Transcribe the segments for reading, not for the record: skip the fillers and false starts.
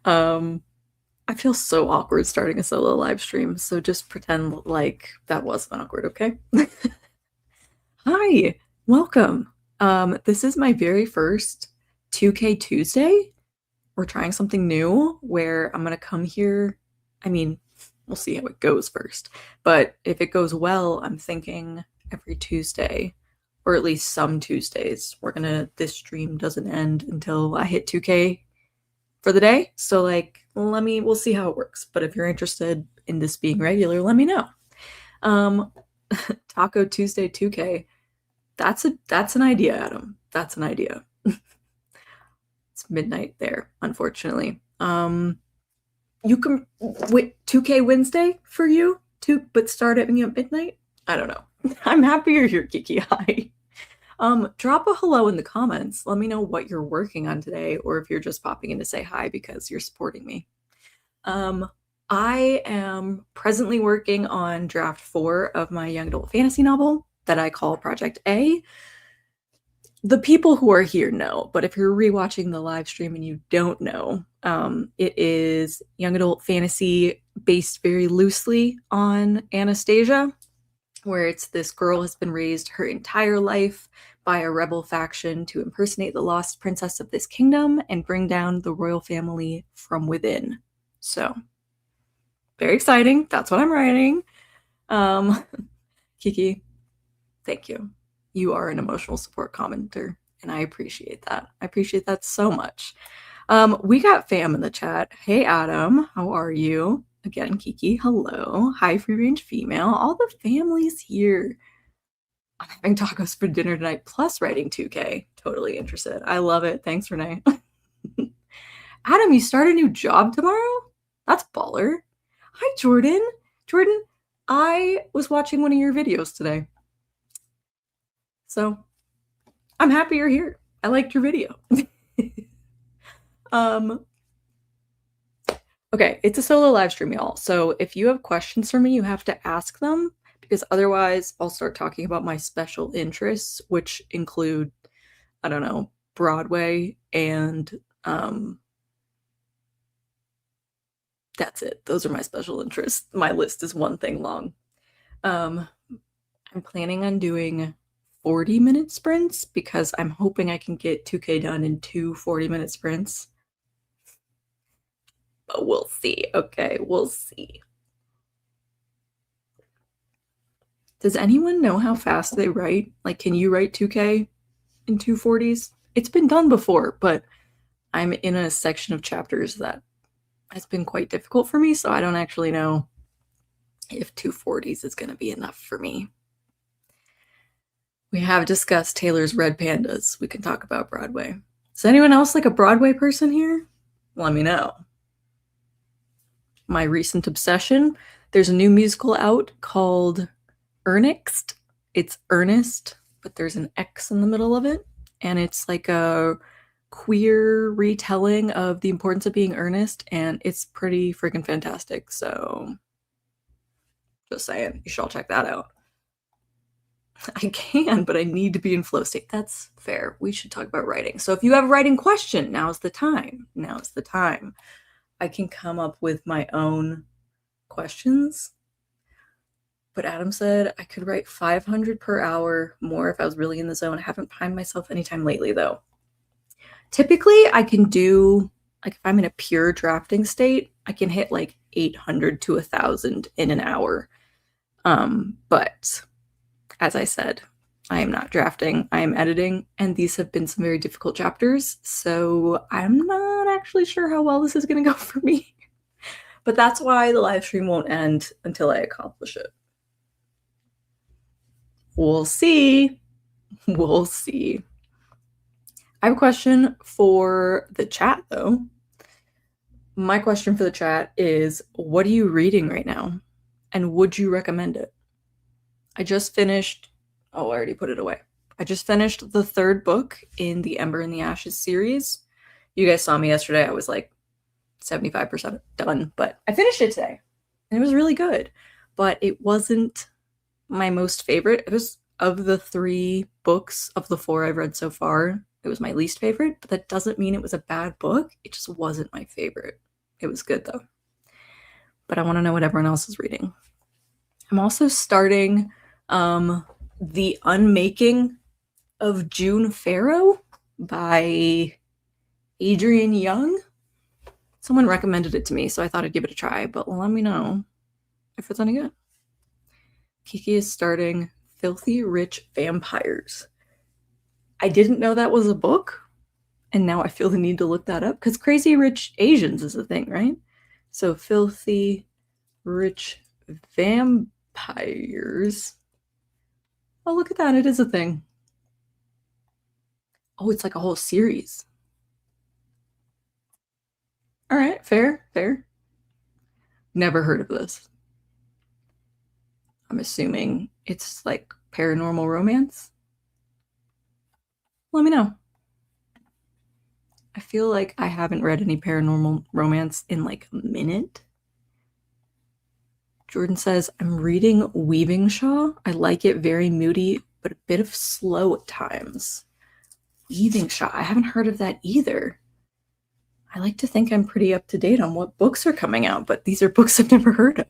Um, I feel so awkward starting a solo live stream, so just pretend like that wasn't awkward, okay? Hi, welcome. This is my very first 2K Tuesday. We're trying something new where I'm gonna come here. I mean, we'll see how it goes first. But if it goes well, I'm thinking every Tuesday, or at least some Tuesdays. This stream doesn't end until I hit 2K for the day. So we'll see how it works. But if you're interested in this being regular, let me know. Um Taco Tuesday 2K. That's an idea, Adam. That's an idea. It's midnight there, unfortunately. You can wait 2K Wednesday for you too, but start at midnight. I don't know. I'm happy you're here, Kiki. Hi. Drop a hello in the comments. Let me know what you're working on today, or if you're just popping in to say hi because you're supporting me. I am presently working on draft 4 of my young adult fantasy novel that I call Project A. The people who are here know, but if you're rewatching the live stream and you don't know, it is young adult fantasy based very loosely on Anastasia, where it's this girl has been raised her entire life by a rebel faction to impersonate the lost princess of this kingdom and bring down the royal family from within. So, very exciting. That's what I'm writing. Kiki, thank you. You are an emotional support commenter, and I appreciate that. I appreciate that so much. We got fam in the chat. Hey, Adam, how are you? Again, Kiki, hello. Hi, free range female. All the families here. I'm having tacos for dinner tonight, plus writing 2K. Totally interested. I love it. Thanks, Renee. Adam, you start a new job tomorrow? That's baller. Hi, Jordan. Jordan, I was watching one of your videos today. So I'm happy you're here. I liked your video. Okay, it's a solo live stream, y'all. So if you have questions for me, you have to ask them, because otherwise I'll start talking about my special interests, which include, I don't know, Broadway and that's it. Those are my special interests. My list is one thing long. I'm planning on doing 40-minute sprints because I'm hoping I can get 2K done in 2 40-minute sprints. But we'll see. Okay, we'll see. Does anyone know how fast they write? Like, can you write 2K in 240s? It's been done before, but I'm in a section of chapters that has been quite difficult for me, so I don't actually know if 240s is going to be enough for me. We have discussed Taylor's Red Pandas. We can talk about Broadway. Is anyone else like a Broadway person here? Let me know. My recent obsession, there's a new musical out called Ernest. It's Ernest, but there's an X in the middle of it, and it's like a queer retelling of the importance of being earnest, and it's pretty freaking fantastic. So just saying, you should all check that out. I can, but I need to be in flow state. That's fair. We should talk about writing. So if you have a writing question, now's the time. Now's the time. I can come up with my own questions. But Adam said I could write 500 per hour more if I was really in the zone. I haven't timed myself anytime lately, though. Typically, I can do, like, if I'm in a pure drafting state, I can hit like 800 to 1,000 in an hour. But as I said, I am not drafting, I am editing, and these have been some very difficult chapters, so I'm not actually sure how well this is going to go for me. But that's why the live stream won't end until I accomplish it. We'll see. We'll see. I have a question for the chat, though. My question for the chat is, what are you reading right now? And would you recommend it? I just finished, I already put it away. I just finished the 3rd book in the Ember and the Ashes series. You guys saw me yesterday. I was like 75% done, but I finished it today. And it was really good. But it wasn't my most favorite. It was, of the 3 books of the 4 I've read so far, it was my least favorite, but that doesn't mean it was a bad book. It just wasn't my favorite. It was good though. But I want to know what everyone else is reading. I'm also starting The Unmaking of June Farrow by Adrian Young. Someone recommended it to me, so I thought I'd give it a try, but let me know if it's any good. Kiki is starting Filthy Rich Vampires. I didn't know that was a book, and now I feel the need to look that up because Crazy Rich Asians is a thing, right? So Filthy Rich Vampires. Oh, look at that. It is a thing. Oh, it's like a whole series. All right, fair, fair. Never heard of this. I'm assuming it's like paranormal romance. Let me know. I feel like I haven't read any paranormal romance in like a minute. Jordan says, I'm reading Weaving Shaw. I like it, very moody, but a bit of slow at times. Weaving Shaw. I haven't heard of that either. I like to think I'm pretty up to date on what books are coming out, but these are books I've never heard of.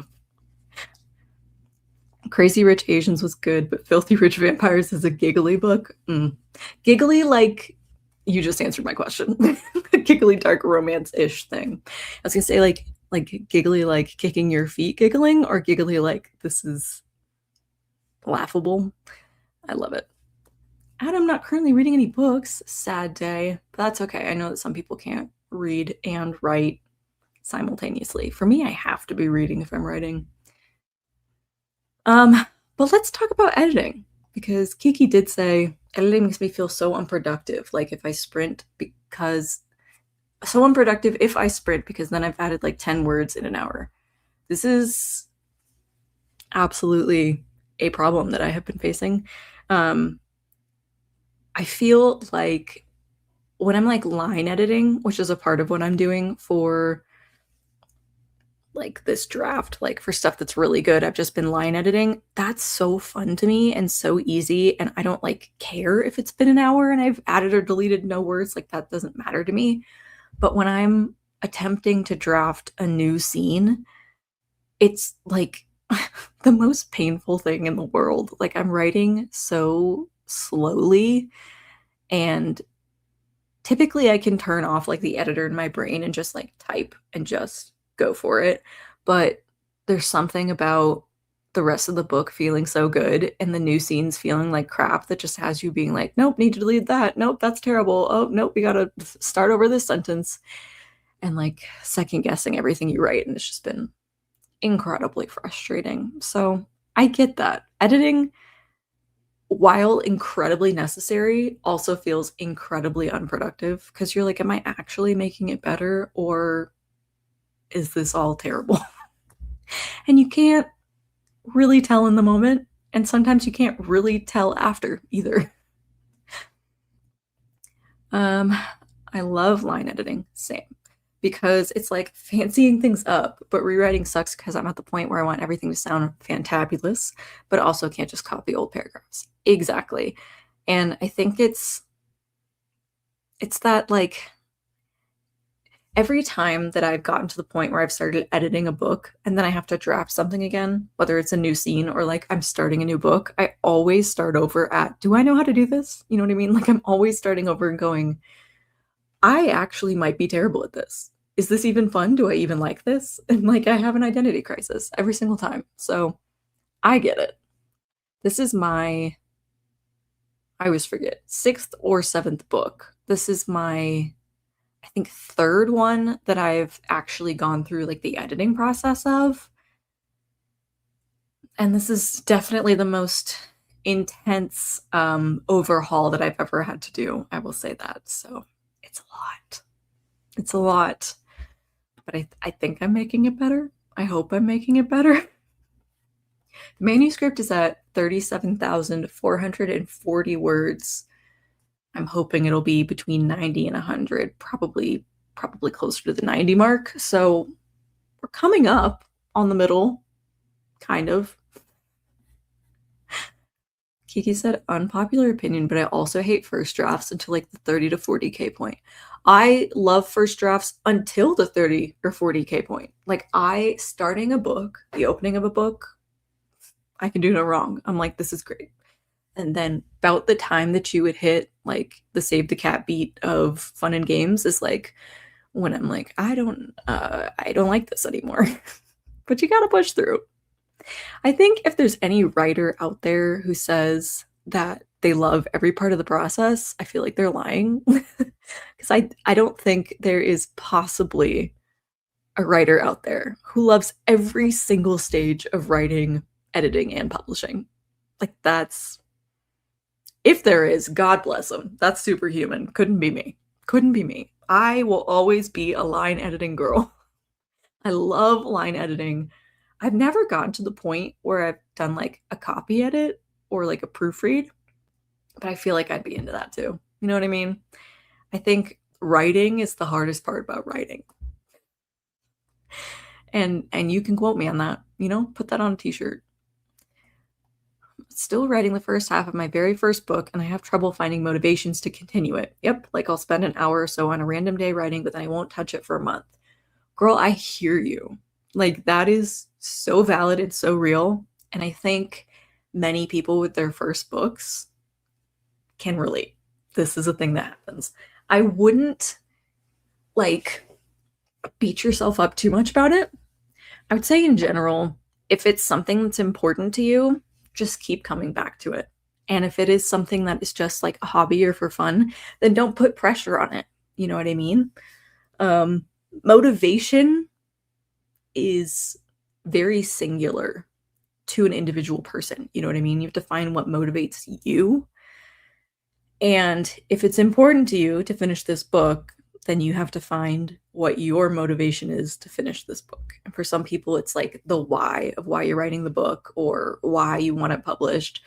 Crazy Rich Asians was good, but Filthy Rich Vampires is a giggly book. Giggly, like you just answered my question. Giggly dark romance-ish thing. I was gonna say like giggly, like kicking your feet giggling, or giggly like this is laughable. I love it. Adam, not currently reading any books. Sad day, but that's okay. I know that some people can't read and write simultaneously. For me, I have to be reading if I'm writing. But let's talk about editing, because Kiki did say editing makes me feel so unproductive. Like if I sprint, because so unproductive if I sprint, because then I've added like 10 words in an hour. This is absolutely a problem that I have been facing. I feel like when I'm like line editing, which is a part of what I'm doing for like this draft, like for stuff that's really good, I've just been line editing. That's so fun to me and so easy. And I don't like care if it's been an hour and I've added or deleted no words. Like that doesn't matter to me. But when I'm attempting to draft a new scene, it's like the most painful thing in the world. Like I'm writing so slowly, and typically I can turn off like the editor in my brain and just like type and just go for it. But there's something about the rest of the book feeling so good and the new scenes feeling like crap that just has you being like, nope, need to delete that. Nope, that's terrible. Oh, nope, we gotta start over this sentence. And like second guessing everything you write. And it's just been incredibly frustrating. So I get that. Editing, while incredibly necessary, also feels incredibly unproductive because you're like, am I actually making it better, or is this all terrible? And you can't really tell in the moment, and sometimes you can't really tell after either. I love line editing, same, because it's like fancying things up, but rewriting sucks because I'm at the point where I want everything to sound fantabulous, but also can't just copy old paragraphs. Exactly. And I think it's that like every time that I've gotten to the point where I've started editing a book and then I have to draft something again, whether it's a new scene or like I'm starting a new book, I always start over at, do I know how to do this? You know what I mean? Like I'm always starting over and going, I actually might be terrible at this. Is this even fun? Do I even like this? And like I have an identity crisis every single time. So I get it. This is my, I always forget, sixth or seventh book. This is my, I think, third one that I've actually gone through like the editing process of. And this is definitely the most intense overhaul that I've ever had to do. I will say that. So it's a lot. It's a lot. But I think I'm making it better. I hope I'm making it better. The manuscript is at 37,440 words. I'm hoping it'll be between 90 and 100, probably closer to the 90 mark. So we're coming up on the middle, kind of. Kiki said unpopular opinion, but I also hate first drafts until like the 30 to 40K point. I love first drafts until the 30 or 40K point. Like starting a book, the opening of a book, I can do no wrong. I'm like, this is great. And then about the time that you would hit like the save the cat beat of fun and games is like when I'm like, I don't like this anymore. But you gotta push through. I think if there's any writer out there who says that they love every part of the process, I feel like they're lying. Because I don't think there is possibly a writer out there who loves every single stage of writing, editing, and publishing. Like that's if there is, God bless them. That's superhuman. Couldn't be me. Couldn't be me. I will always be a line editing girl. I love line editing. I've never gotten to the point where I've done like a copy edit or like a proofread, but I feel like I'd be into that too. You know what I mean? I think writing is the hardest part about writing. And you can quote me on that, you know, put that on a t-shirt. Still writing the first half of my very first book, and I have trouble finding motivations to continue it. Yep, like I'll spend an hour or so on a random day writing, but then I won't touch it for a month. Girl, I hear you. Like that is so valid and so real. And I think many people with their first books can relate. This is a thing that happens. I wouldn't like beat yourself up too much about it. I would say in general, if it's something that's important to you, just keep coming back to it. And if it is something that is just like a hobby or for fun, then don't put pressure on it. You know what I mean? Motivation is very singular to an individual person. You know what I mean? You have to find what motivates you. And if it's important to you to finish this book, then you have to find what your motivation is to finish this book. And for some people, it's like the why of why you're writing the book or why you want it published.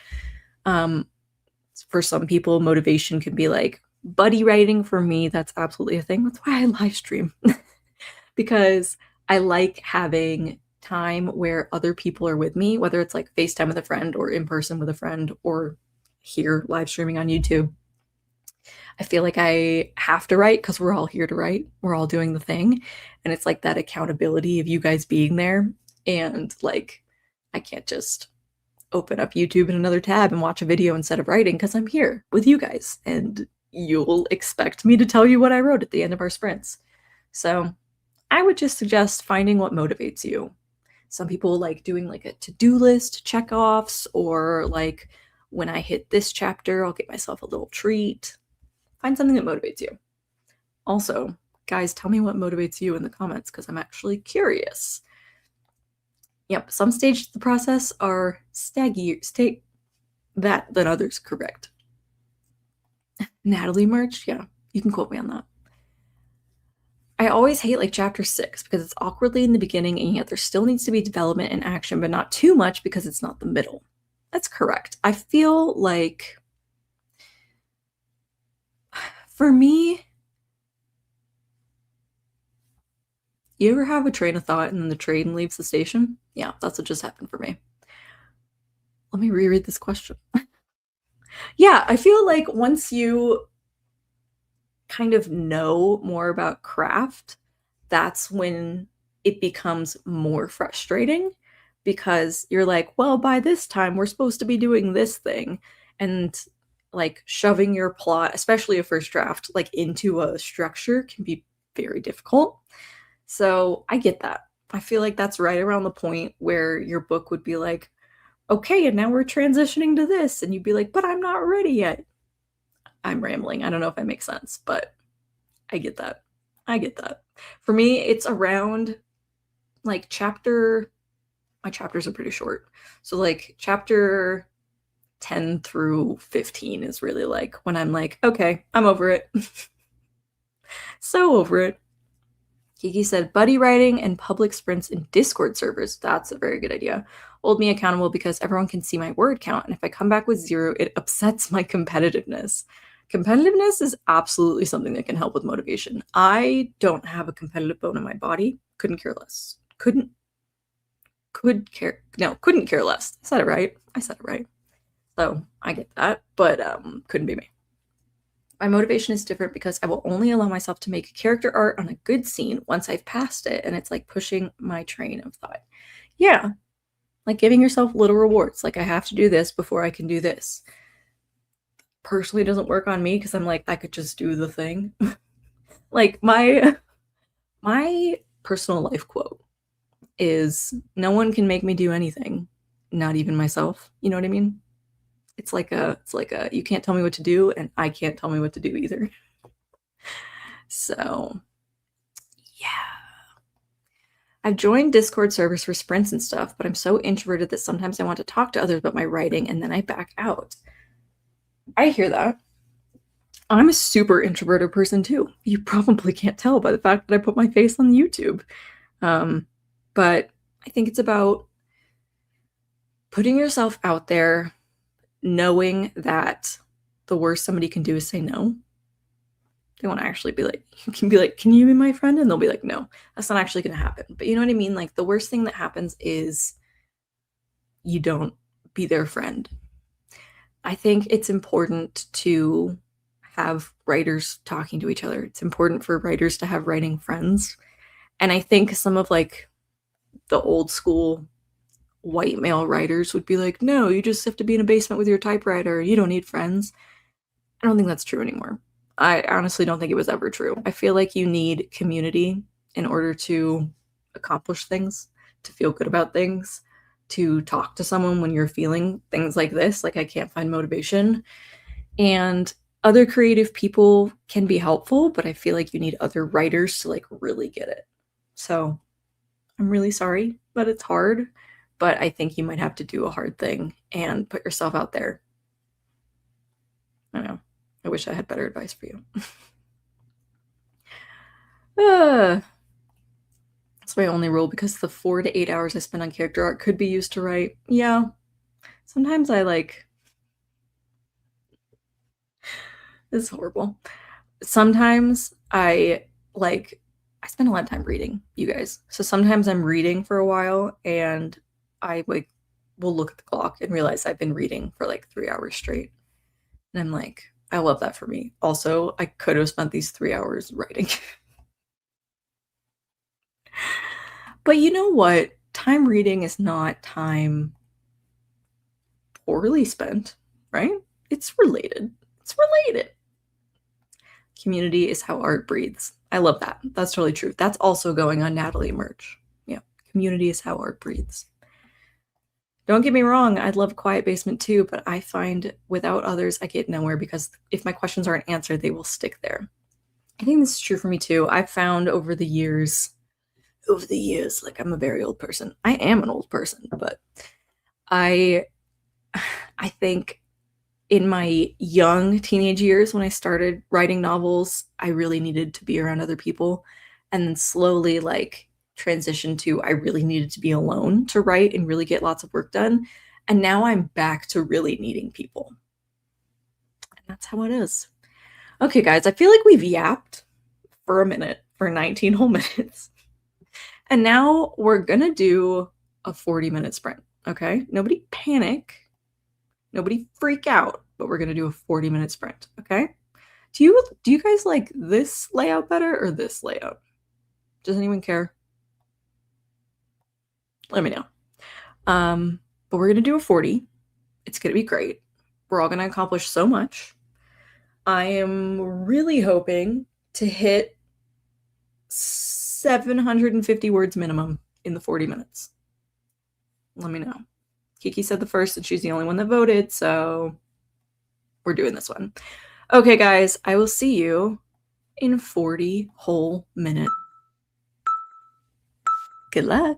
For some people, motivation can be like buddy writing. For me, that's absolutely a thing. That's why I live stream. Because I like having time where other people are with me, whether it's like FaceTime with a friend or in person with a friend or here live streaming on YouTube. I feel like I have to write because we're all here to write. We're all doing the thing. And it's like that accountability of you guys being there. And like, I can't just open up YouTube in another tab and watch a video instead of writing because I'm here with you guys. And you'll expect me to tell you what I wrote at the end of our sprints. So I would just suggest finding what motivates you. Some people like doing like a to-do list, check-offs, or like when I hit this chapter, I'll get myself a little treat. Find something that motivates you. Also, guys, tell me what motivates you in the comments because I'm actually curious. Yep, some stages of the process are that than others, correct. Natalie merch, yeah, you can quote me on that. I always hate like chapter 6 because it's awkwardly in the beginning and yet there still needs to be development and action, but not too much because it's not the middle. That's correct. I feel like for me, you ever have a train of thought and then the train leaves the station? Yeah, that's what just happened for me. Let me reread this question. Yeah, I feel like once you kind of know more about craft, that's when it becomes more frustrating because you're like, well, by this time we're supposed to be doing this thing. And like shoving your plot, especially a first draft, like into a structure can be very difficult. So I get that. I feel like that's right around the point where your book would be like, okay, and now we're transitioning to this. And you'd be like, but I'm not ready yet. I'm rambling. I don't know if that makes sense, but I get that. I get that. For me, it's around like my chapters are pretty short. So like chapter 10 through 15 is really like when I'm like, okay, I'm over it. So over it. Kiki said, buddy writing and public sprints in Discord servers. That's a very good idea. Hold me accountable because everyone can see my word count. And if I come back with 0, it upsets my competitiveness. Competitiveness is absolutely something that can help with motivation. I don't have a competitive bone in my body. Couldn't care less. Couldn't care less. I said it right. So I get that, but couldn't be me. My motivation is different because I will only allow myself to make character art on a good scene once I've passed it, and it's like pushing my train of thought. Yeah, like giving yourself little rewards. Like I have to do this before I can do this. Personally doesn't work on me because I'm like, I could just do the thing. Like my personal life quote is no one can make me do anything, not even myself. You know what I mean? It's like a you can't tell me what to do and I can't tell me what to do either. So, yeah. I've joined Discord servers for sprints and stuff, but I'm so introverted that sometimes I want to talk to others about my writing and then I back out. I hear that. I'm a super introverted person too. You probably can't tell by the fact that I put my face on YouTube. Um, but I think it's about putting yourself out there, knowing that the worst somebody can do is say no. They want to actually be like, you can be like, can you be my friend? And they'll be like, no, that's not actually going to happen. But you know what I mean? Like, the worst thing that happens is you don't be their friend. I think it's important to have writers talking to each other. It's important for writers to have writing friends. And I think some of like the old school white male writers would be like, no, you just have to be in a basement with your typewriter. You don't need friends. I don't think that's true anymore. I honestly don't think it was ever true. I feel like you need community in order to accomplish things, to feel good about things, to talk to someone when you're feeling things like this, like I can't find motivation. And other creative people can be helpful, but I feel like you need other writers to like really get it. So I'm really sorry that it's hard, but I think you might have to do a hard thing and put yourself out there. I don't know. I wish I had better advice for you. uh, that's my only rule because the 4 to 8 hours I spend on character art could be used to write. Yeah. Sometimes I like this is horrible. Sometimes I spend a lot of time reading, you guys. So sometimes I'm reading for a while and I like will look at the clock and realize I've been reading for like 3 hours straight. And I'm like, I love that for me. Also, I could have spent these 3 hours writing. But you know what? Time reading is not time poorly spent, right? It's related. It's related. Community is how art breathes. I love that. That's totally true. That's also going on Natalie merch. Yeah. Community is how art breathes. Don't get me wrong, I'd love a quiet basement too, but I find without others, I get nowhere because if my questions aren't answered, they will stick there. I think this is true for me too. I've found over the years, like I'm a very old person. I am an old person, but I I think in my young teenage years when I started writing novels, I really needed to be around other people and then slowly like transitioned to I really needed to be alone to write and really get lots of work done. And now I'm back to really needing people. And that's how it is. Okay, guys, I feel like we've yapped for a minute, for 19 whole minutes. And now we're gonna do a 40-minute sprint. Okay? Nobody panic. Nobody freak out, but we're gonna do a 40-minute sprint. Okay? Do you guys like this layout better or this layout? Does anyone care? Let me know. But we're gonna do a 40. It's gonna be great. We're all gonna accomplish so much. I am really hoping to hit 750 words minimum in the 40 minutes. Let me know. Kiki said the first, and she's the only one that voted, so we're doing this one. Okay, guys, I will see you in 40 whole minutes. Good luck.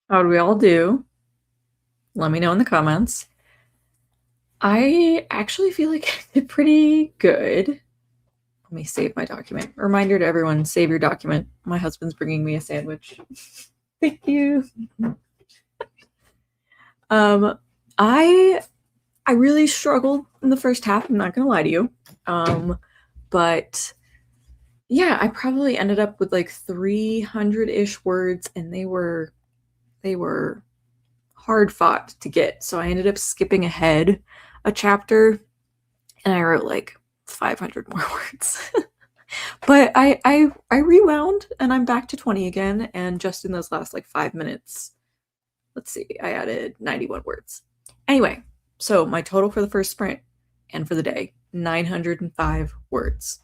How do we all do? Let me know in the comments. I actually feel like I did pretty good. Let me save my document. Reminder to everyone, save your document. My husband's bringing me a sandwich. Thank you. I really struggled in the first half, I'm not gonna lie to you. But yeah, I probably ended up with like 300-ish words, and they were hard fought to get. So I ended up skipping ahead a chapter, and I wrote like 500 more words. But I rewound, and I'm back to 20 again. And just in those last like 5 minutes, let's see, I added 91 words. Anyway, so my total for the first sprint and for the day, 905 words.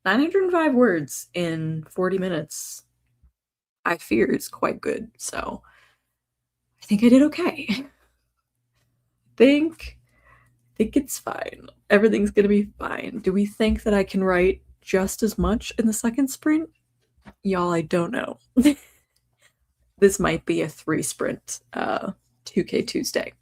905 words in 40 minutes, I fear, is quite good. So I think I did okay. think it's fine. Everything's gonna be fine. Do we think that I can write just as much in the second sprint? Y'all, I don't know. This might be a 3 sprint 2K Tuesday.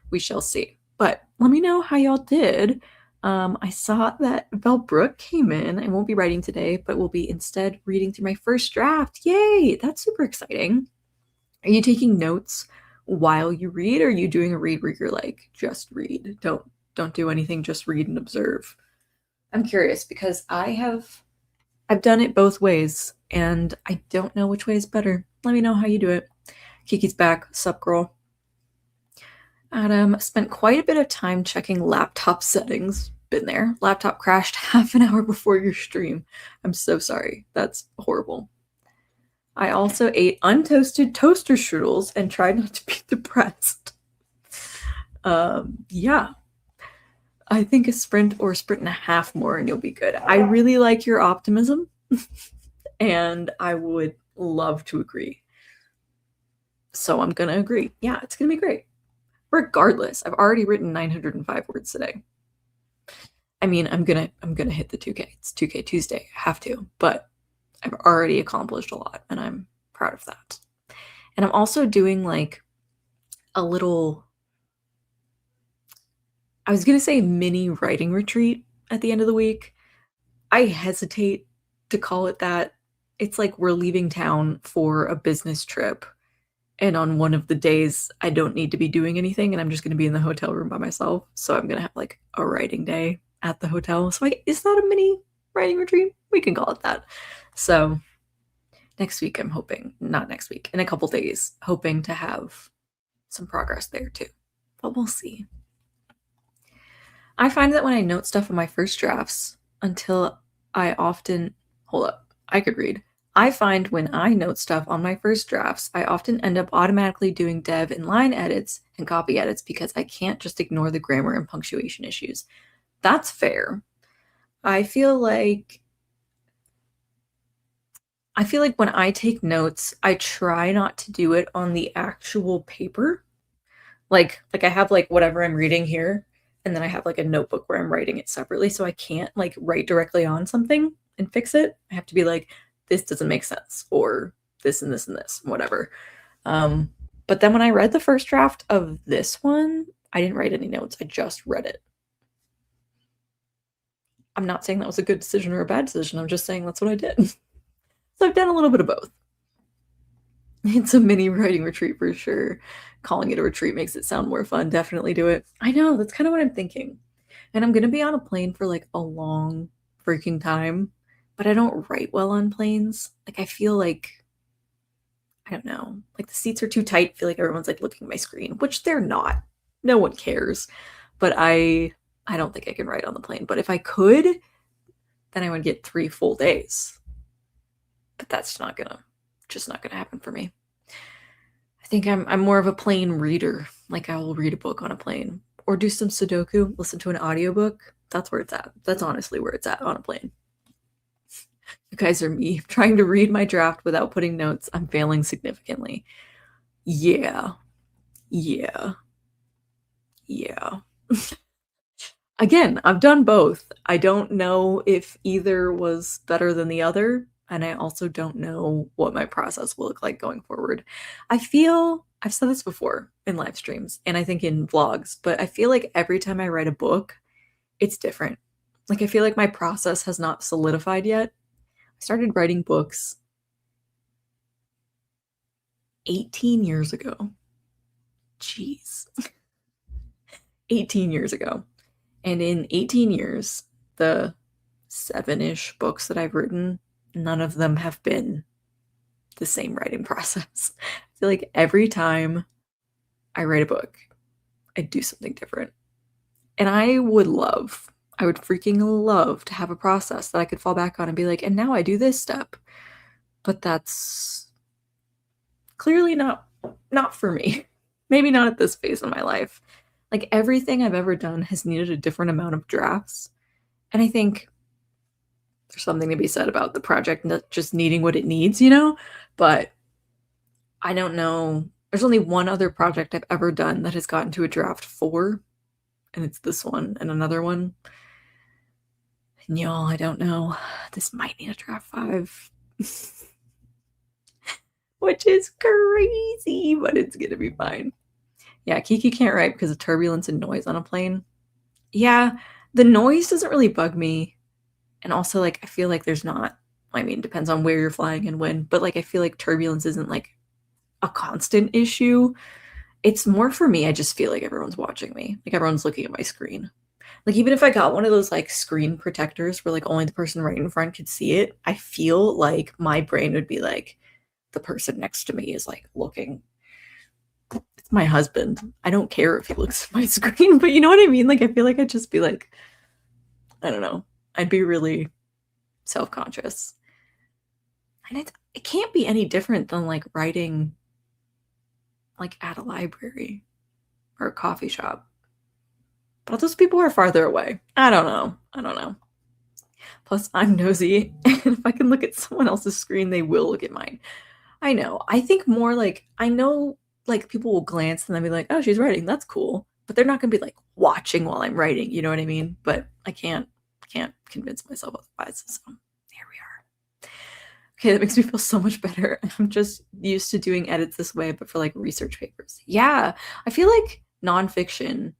We shall see. But let me know how y'all did. I saw that Vel Brooke came in. I won't be writing today, but will be instead reading through my first draft. Yay! That's super exciting. Are you taking notes while you read, or are you doing a read where you're like, just read? Don't do anything, just read and observe. I'm curious because I've done it both ways, and I don't know which way is better. Let me know how you do it. Kiki's back. Sup, girl? Adam spent quite a bit of time checking laptop settings. Been there. Laptop crashed half an hour before your stream. I'm so sorry. That's horrible. I also ate untoasted toaster strudels and tried not to be depressed. Yeah. I think a sprint or a sprint and a half more and you'll be good. I really like your optimism, and I would love to agree. So I'm going to agree. Yeah, it's going to be great. Regardless, I've already written 905 words today. I mean, I'm gonna hit the 2K. It's 2K Tuesday. I have to, but I've already accomplished a lot, and I'm proud of that. And I'm also doing like a little, I was gonna say mini writing retreat at the end of the week. I hesitate to call it that. It's like we're leaving town for a business trip, and on one of the days I don't need to be doing anything, and I'm just going to be in the hotel room by myself. So I'm going to have like a writing day at the hotel. So is that a mini writing retreat? We can call it that. So next week, I'm hoping, not next week, in a couple days, hoping to have some progress there too. But we'll see. I find that when I note stuff in my first drafts, until I often, hold up, I could read. I find when I note stuff on my first drafts, I often end up automatically doing dev and line edits and copy edits because I can't just ignore the grammar and punctuation issues. That's fair. I feel like when I take notes, I try not to do it on the actual paper. Like I have like whatever I'm reading here, and then I have like a notebook where I'm writing it separately, so I can't like write directly on something and fix it. I have to be like, this doesn't make sense, or this and this and this, whatever. But then when I read the first draft of this one, I didn't write any notes. I just read it. I'm not saying that was a good decision or a bad decision. I'm just saying that's what I did. So I've done a little bit of both. It's a mini writing retreat for sure. Calling it a retreat makes it sound more fun. Definitely do it. I know, that's kind of what I'm thinking. And I'm going to be on a plane for like a long freaking time, but I don't write well on planes. Like, I feel like, I don't know, like the seats are too tight. I feel like everyone's like looking at my screen, which they're not. No one cares. But I don't think I can write on the plane. But if I could, then I would get 3 full days. But that's just not gonna happen for me. I think I'm more of a plane reader. Like, I will read a book on a plane or do some Sudoku, listen to an audiobook. That's where it's at. That's honestly where it's at on a plane. You guys are me trying to read my draft without putting notes. I'm failing significantly. Yeah. Again, I've done both. I don't know if either was better than the other. and I also don't know what my process will look like going forward. I feel I've said this before in live streams and I think in vlogs, but I feel like every time I write a book, it's different. Like I feel like my process has not solidified yet. I started writing books 18 years ago. Jeez. 18 years ago. And in 18 years, the 7-ish books that I've written, none of them have been the same writing process. I feel like every time I write a book, I do something different. And I would freaking love to have a process that I could fall back on and be like, and now I do this step. But that's clearly not for me. Maybe not at this phase in my life. Like everything I've ever done has needed a different amount of drafts. And I think there's something to be said about the project not just needing what it needs, you know? But I don't know. There's only one other project I've ever done that has gotten to a draft 4, and it's this one and another one. And y'all, I don't know. This might need a draft 5. Which is crazy, but it's gonna be fine. Yeah, Kiki can't write because of turbulence and noise on a plane. Yeah, the noise doesn't really bug me. And also, like, I feel like there's not, I mean, depends on where you're flying and when, but like, I feel like turbulence isn't like a constant issue. It's more for me, I just feel like everyone's watching me. Like, everyone's looking at my screen. Like, even if I got one of those like screen protectors where like only the person right in front could see it, I feel like my brain would be like, the person next to me is like looking. It's my husband. I don't care if he looks at my screen, but you know what I mean? Like, I feel like I'd just be like, I don't know. I'd be really self-conscious. And it can't be any different than like writing like at a library or a coffee shop. But those people are farther away. I don't know. I don't know. Plus, I'm nosy, and if I can look at someone else's screen, they will look at mine. I know. I think more like I know like people will glance and then be like, "Oh, she's writing. That's cool." But they're not going to be like watching while I'm writing, you know what I mean? But I can't convince myself otherwise. So, here we are. Okay, that makes me feel so much better. I'm just used to doing edits this way, but for like research papers. Yeah, I feel like nonfiction,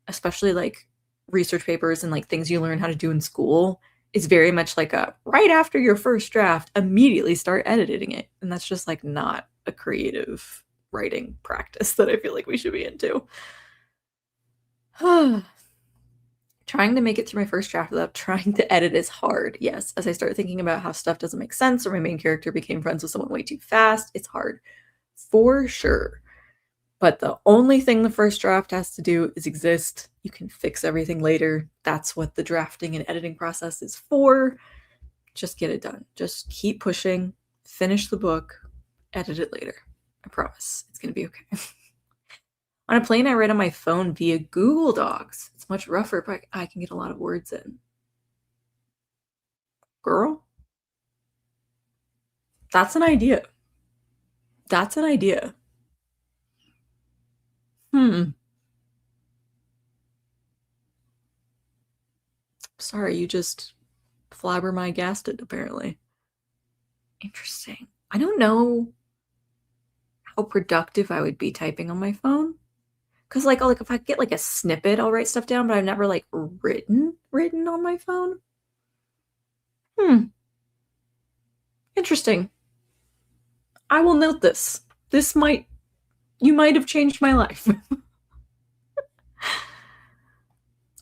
especially like research papers and like things you learn how to do in school, is very much like a right after your first draft, immediately start editing it. And that's just like not a creative writing practice that I feel like we should be into. Trying to make it through my first draft without trying to edit is hard. Yes, as I start thinking about how stuff doesn't make sense or my main character became friends with someone way too fast, it's hard. For sure. But the only thing the first draft has to do is exist. You can fix everything later. That's what the drafting and editing process is for. Just get it done. Just keep pushing, finish the book, edit it later. I promise. It's going to be okay. On a plane, I write on my phone via Google Docs. It's much rougher, but I can get a lot of words in. Girl, that's an idea. That's an idea. Sorry, you just flabbergasted, apparently. Interesting. I don't know how productive I would be typing on my phone. Cause like, if I get like a snippet, I'll write stuff down, but I've never like written on my phone. Interesting. I will note this. You might have changed my life.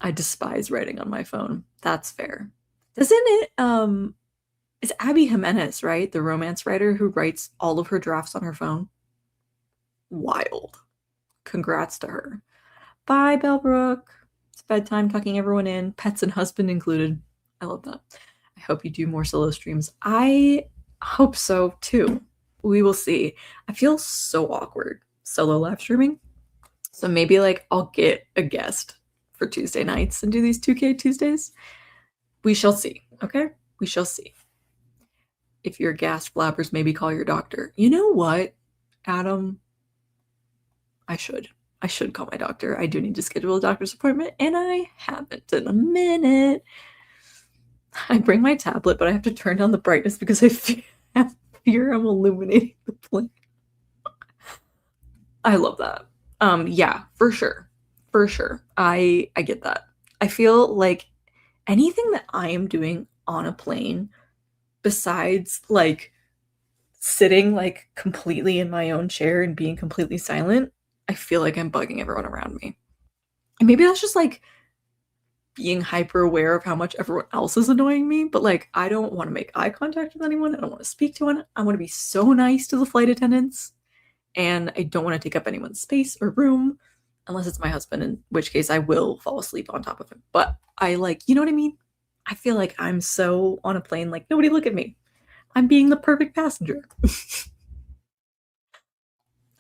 I despise writing on my phone. That's fair. Doesn't it, it's Abby Jimenez, right? The romance writer who writes all of her drafts on her phone. Wild. Congrats to her. Bye, Bellbrook. It's bedtime, tucking everyone in, pets and husband included. I love that. I hope you do more solo streams. I hope so too. We will see. I feel so awkward solo live streaming. So maybe like I'll get a guest for Tuesday nights and do these 2K Tuesdays. We shall see. Okay? We shall see. If you're gas flappers, maybe call your doctor. You know what, Adam? I should call my doctor. I do need to schedule a doctor's appointment, and I haven't in a minute. I bring my tablet, but I have to turn down the brightness because I fear I'm illuminating the plane. I love that. Yeah, for sure. For sure. I get that. I feel like anything that I am doing on a plane besides like sitting like completely in my own chair and being completely silent, I feel like I'm bugging everyone around me. And maybe that's just like being hyper aware of how much everyone else is annoying me, but like I don't want to make eye contact with anyone. I don't want to speak to anyone. I want to be so nice to the flight attendants, and I don't want to take up anyone's space or room unless it's my husband, in which case I will fall asleep on top of him. But I like, you know what I mean? I feel like I'm so on a plane, like, nobody look at me. I'm being the perfect passenger.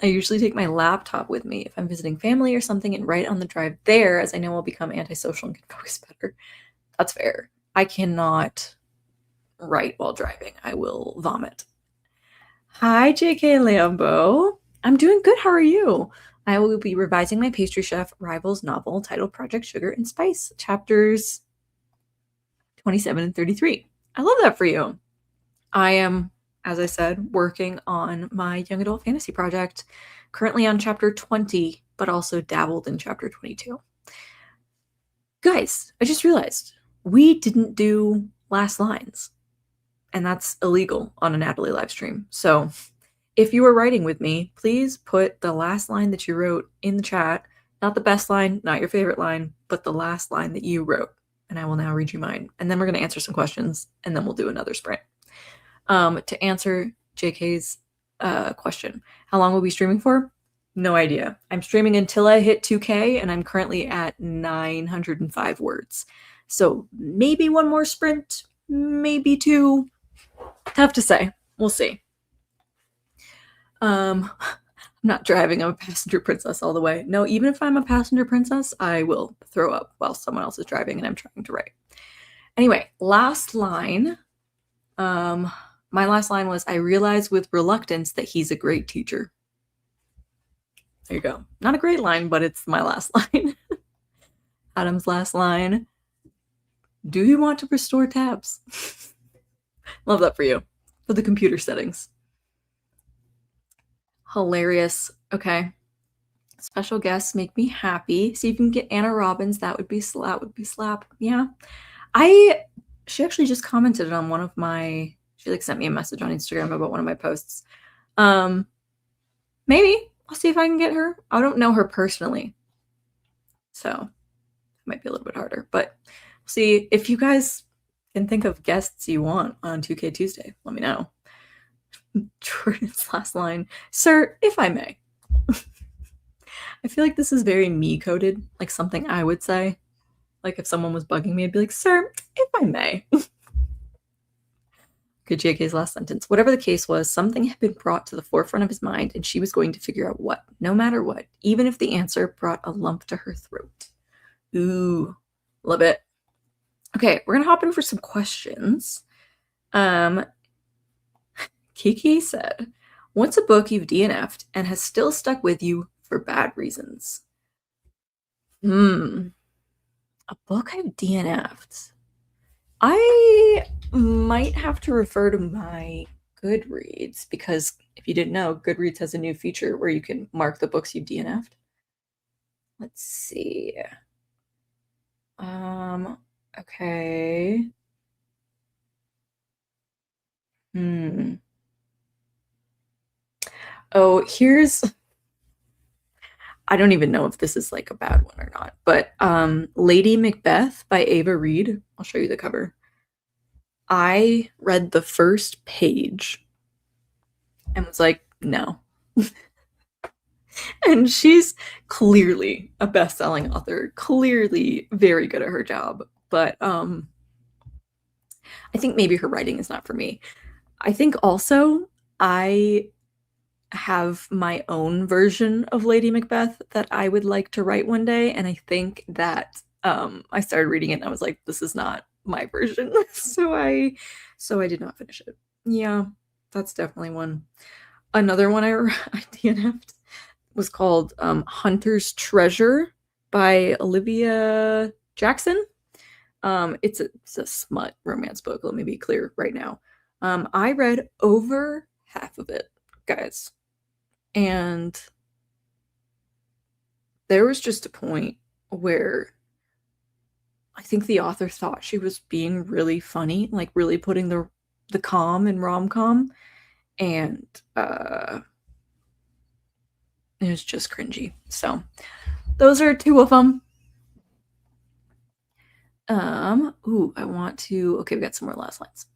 I usually take my laptop with me if I'm visiting family or something and write on the drive there, as I know I'll become antisocial and can focus better. That's fair. I cannot write while driving. I will vomit. Hi, JK Lambo. I'm doing good. How are you? I will be revising my pastry chef rivals novel titled Project Sugar and Spice, chapters 27 and 33. I love that for you. I am, as I said, working on my young adult fantasy project, currently on chapter 20, but also dabbled in chapter 22. Guys, I just realized we didn't do last lines, and that's illegal on a Natalie live stream. So if you were writing with me, please put the last line that you wrote in the chat, not the best line, not your favorite line, but the last line that you wrote. And I will now read you mine. And then we're going to answer some questions, and then we'll do another sprint. To answer JK's question, how long will we be streaming for? No idea. I'm streaming until I hit 2K, and I'm currently at 905 words. So maybe one more sprint, maybe two. Tough to say. We'll see. I'm not driving. I'm a passenger princess all the way. No, even if I'm a passenger princess, I will throw up while someone else is driving and I'm trying to write. Anyway, last line. My last line was, I realized with reluctance that he's a great teacher. There you go. Not a great line, but it's my last line. Adam's last line. Do you want to restore tabs? Love that for you. For the computer settings. Hilarious. Okay. Special guests make me happy. See if you can get Anna Robbins. That would be slap. Yeah. She actually just commented on one of my, she like sent me a message on Instagram about one of my posts. Maybe I'll see if I can get her. I don't know her personally, so it might be a little bit harder, but we'll see. If you guys can think of guests you want on 2K Tuesday, let me know. Jordan's last line, sir, if I may. I feel like this is very me coded, like something I would say. Like if someone was bugging me, I'd be like, sir, if I may. Good. JK's last sentence. Whatever the case was, something had been brought to the forefront of his mind, and she was going to figure out what, no matter what, even if the answer brought a lump to her throat. Ooh, love it. Okay, we're gonna hop in for some questions. Kiki said, what's a book you've DNF'd and has still stuck with you for bad reasons? A book I've DNF'd. I might have to refer to my Goodreads, because if you didn't know, Goodreads has a new feature where you can mark the books you've DNF'd. Let's see. Okay. Oh, here's, I don't even know if this is like a bad one or not, but Lady Macbeth by Ava Reid. I'll show you the cover. I read the first page and was like, no. And she's clearly a best-selling author, clearly very good at her job, but I think maybe her writing is not for me. I think also I have my own version of Lady Macbeth that I would like to write one day, and I think that I started reading it and I was like, this is not my version. so I did not finish it. Yeah, that's definitely one. Another one I DNF'd was called Hunter's Treasure by Olivia Jackson. It's a smut romance book. Let me be clear right now. I read over half of it, guys, and there was just a point where I think the author thought she was being really funny, like really putting the calm in rom-com, and it was just cringy. So those are two of them. I want to. Okay, we got some more last lines.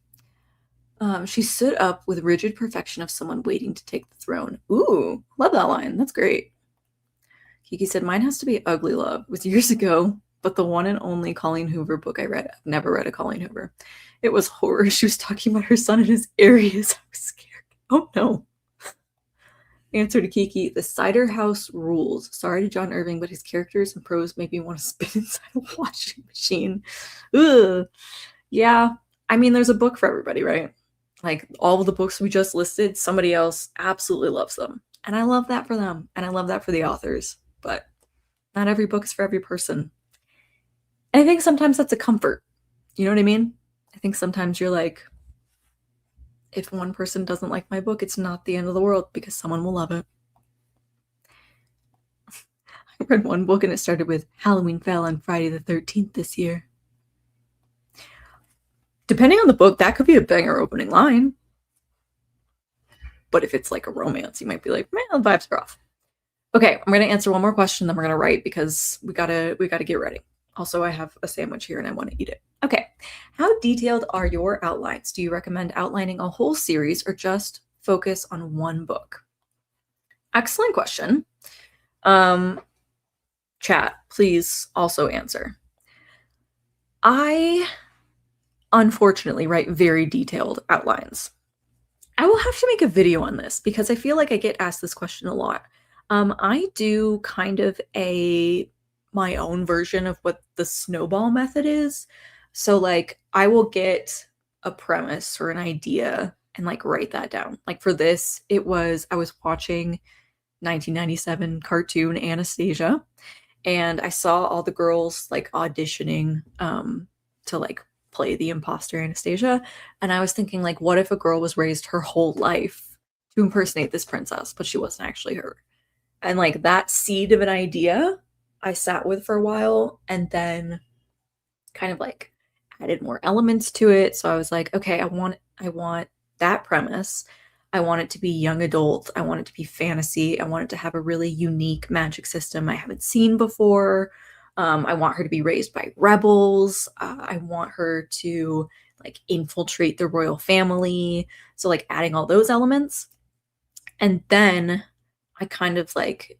She stood up with rigid perfection of someone waiting to take the throne. Ooh, love that line. That's great. Kiki said, "Mine has to be Ugly Love." It was years ago, but the one and only Colleen Hoover book I read. I've never read a Colleen Hoover. It was horror. She was talking about her son and his Aries. I was scared. Oh no. Answer to Kiki, the cider house rules. Sorry to John Irving, but his characters and prose make me want to spit inside a washing machine. Ugh. Yeah. I mean, there's a book for everybody, right? Like all of the books we just listed, somebody else absolutely loves them. And I love that for them. And I love that for the authors. But not every book is for every person. And I think sometimes that's a comfort. You know what I mean? I think sometimes you're like, if one person doesn't like my book, it's not the end of the world because someone will love it. I read one book and it started with Halloween fell on Friday the 13th this year. Depending on the book, that could be a banger opening line. But if it's like a romance, you might be like, man, the vibes are off. Okay, I'm gonna answer one more question, then we're gonna write because we gotta get ready. Also, I have a sandwich here and I want to eat it. Okay, how detailed are your outlines? Do you recommend outlining a whole series or just focus on one book? Excellent question. Chat, please also answer. I unfortunately write very detailed outlines. I will have to make a video on this because I feel like I get asked this question a lot. I do kind of my own version of what the snowball method is. So like I will get a premise or an idea and like write that down. Like for this, I was watching 1997 cartoon Anastasia, and I saw all the girls like auditioning to like play the imposter Anastasia, and I was thinking like, what if a girl was raised her whole life to impersonate this princess, but she wasn't actually her? And like that seed of an idea I sat with for a while and then kind of like added more elements to it. So I was like, okay, I want that premise. I want it to be young adult. I want it to be fantasy. I want it to have a really unique magic system I haven't seen before. I want her to be raised by rebels. I want her to like infiltrate the royal family. So like adding all those elements. And then I kind of like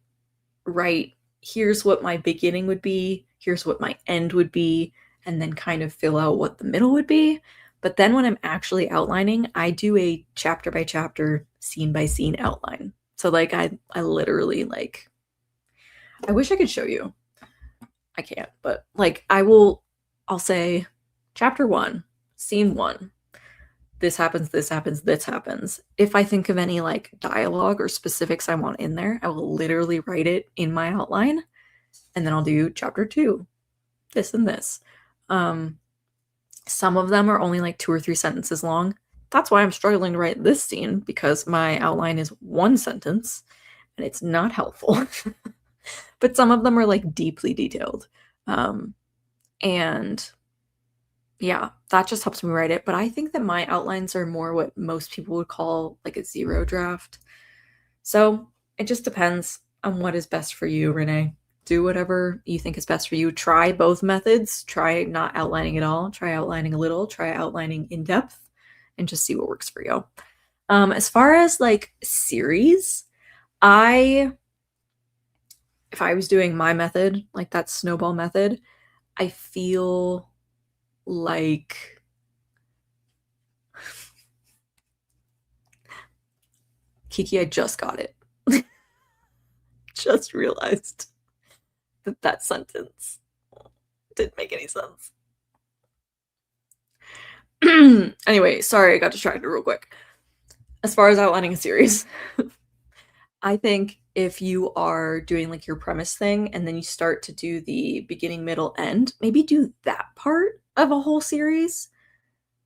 write, here's what my beginning would be, here's what my end would be, and then kind of fill out what the middle would be. But then when I'm actually outlining, I do a chapter by chapter, scene by scene outline. So like I literally like, I wish I could show you. I can't, but like I'll say chapter 1, scene 1. This happens, this happens, this happens. If I think of any like dialogue or specifics I want in there, I will literally write it in my outline. And then I'll do chapter 2, this and this. Some of them are only like 2 or 3 sentences long. That's why I'm struggling to write this scene, because my outline is 1 sentence and it's not helpful. But some of them are like deeply detailed. And yeah, that just helps me write it. But I think that my outlines are more what most people would call like a 0 draft. So it just depends on what is best for you, Renee. Do whatever you think is best for you. Try both methods. Try not outlining at all. Try outlining a little. Try outlining in depth, and just see what works for you. As far as like series, if I was doing my method, like that snowball method, I feel like Kiki, I just got it. Just realized that sentence didn't make any sense. Anyway, sorry, I got distracted real quick. As far as outlining a series, I think if you are doing like your premise thing and then you start to do the beginning, middle, end, maybe do that part of a whole series.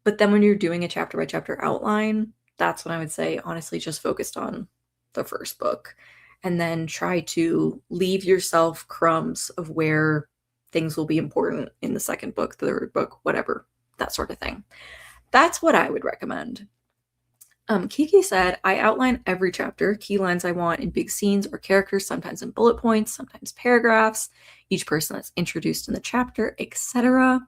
But then when you're doing a chapter by chapter outline, that's when I would say, honestly, just focused on the first book and then try to leave yourself crumbs of where things will be important in the second book, the third book, whatever, that sort of thing. That's what I would recommend. Kiki said, I outline every chapter, key lines I want in big scenes or characters, sometimes in bullet points, sometimes paragraphs, each person that's introduced in the chapter, etc.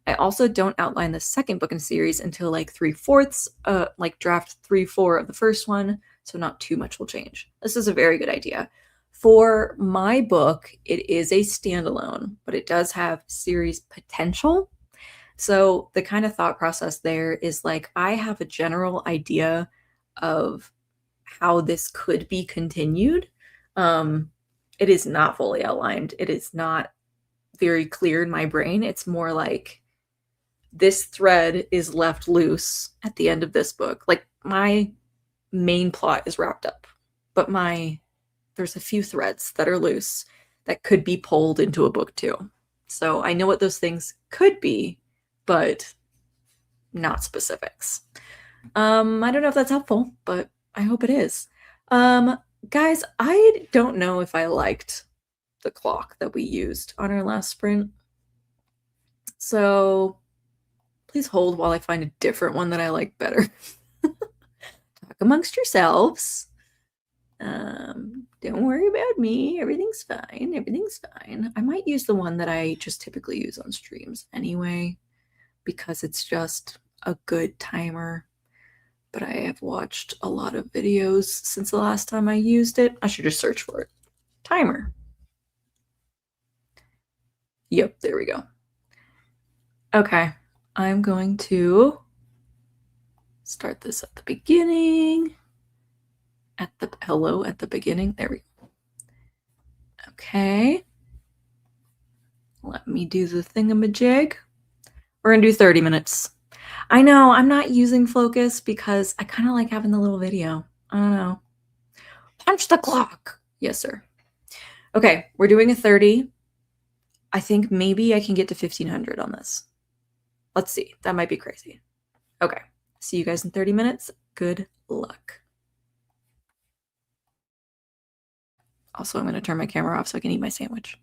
I also don't outline the second book in the series until like 3/4, like draft 3/4 of the first one, so not too much will change. This is a very good idea. For my book, it is a standalone, but it does have series potential. So the kind of thought process there is like, I have a general idea of how this could be continued. It is not fully outlined. It is not very clear in my brain. It's more like this thread is left loose at the end of this book. Like my main plot is wrapped up, but there's a few threads that are loose that could be pulled into a book too. So I know what those things could be, but not specifics. I don't know if that's helpful, but I hope it is. Guys, I don't know if I liked the clock that we used on our last sprint. So please hold while I find a different one that I like better. Talk amongst yourselves. Don't worry about me. Everything's fine. Everything's fine. I might use the one that I just typically use on streams anyway, because it's just a good timer. But I have watched a lot of videos since the last time I used it. I should just search for it. Timer. Yep, there we go. Okay, I'm going to start this at the beginning. At the beginning. There we go. Okay. Let me do the thingamajig. We're gonna do 30 minutes. I know, I'm not using focus because I kind of like having the little video. I don't know. Punch the clock. Yes, sir. Okay, we're doing a 30. I think maybe I can get to 1500 on this. Let's see. That might be crazy. Okay. See you guys in 30 minutes. Good luck. Also, I'm going to turn my camera off so I can eat my sandwich.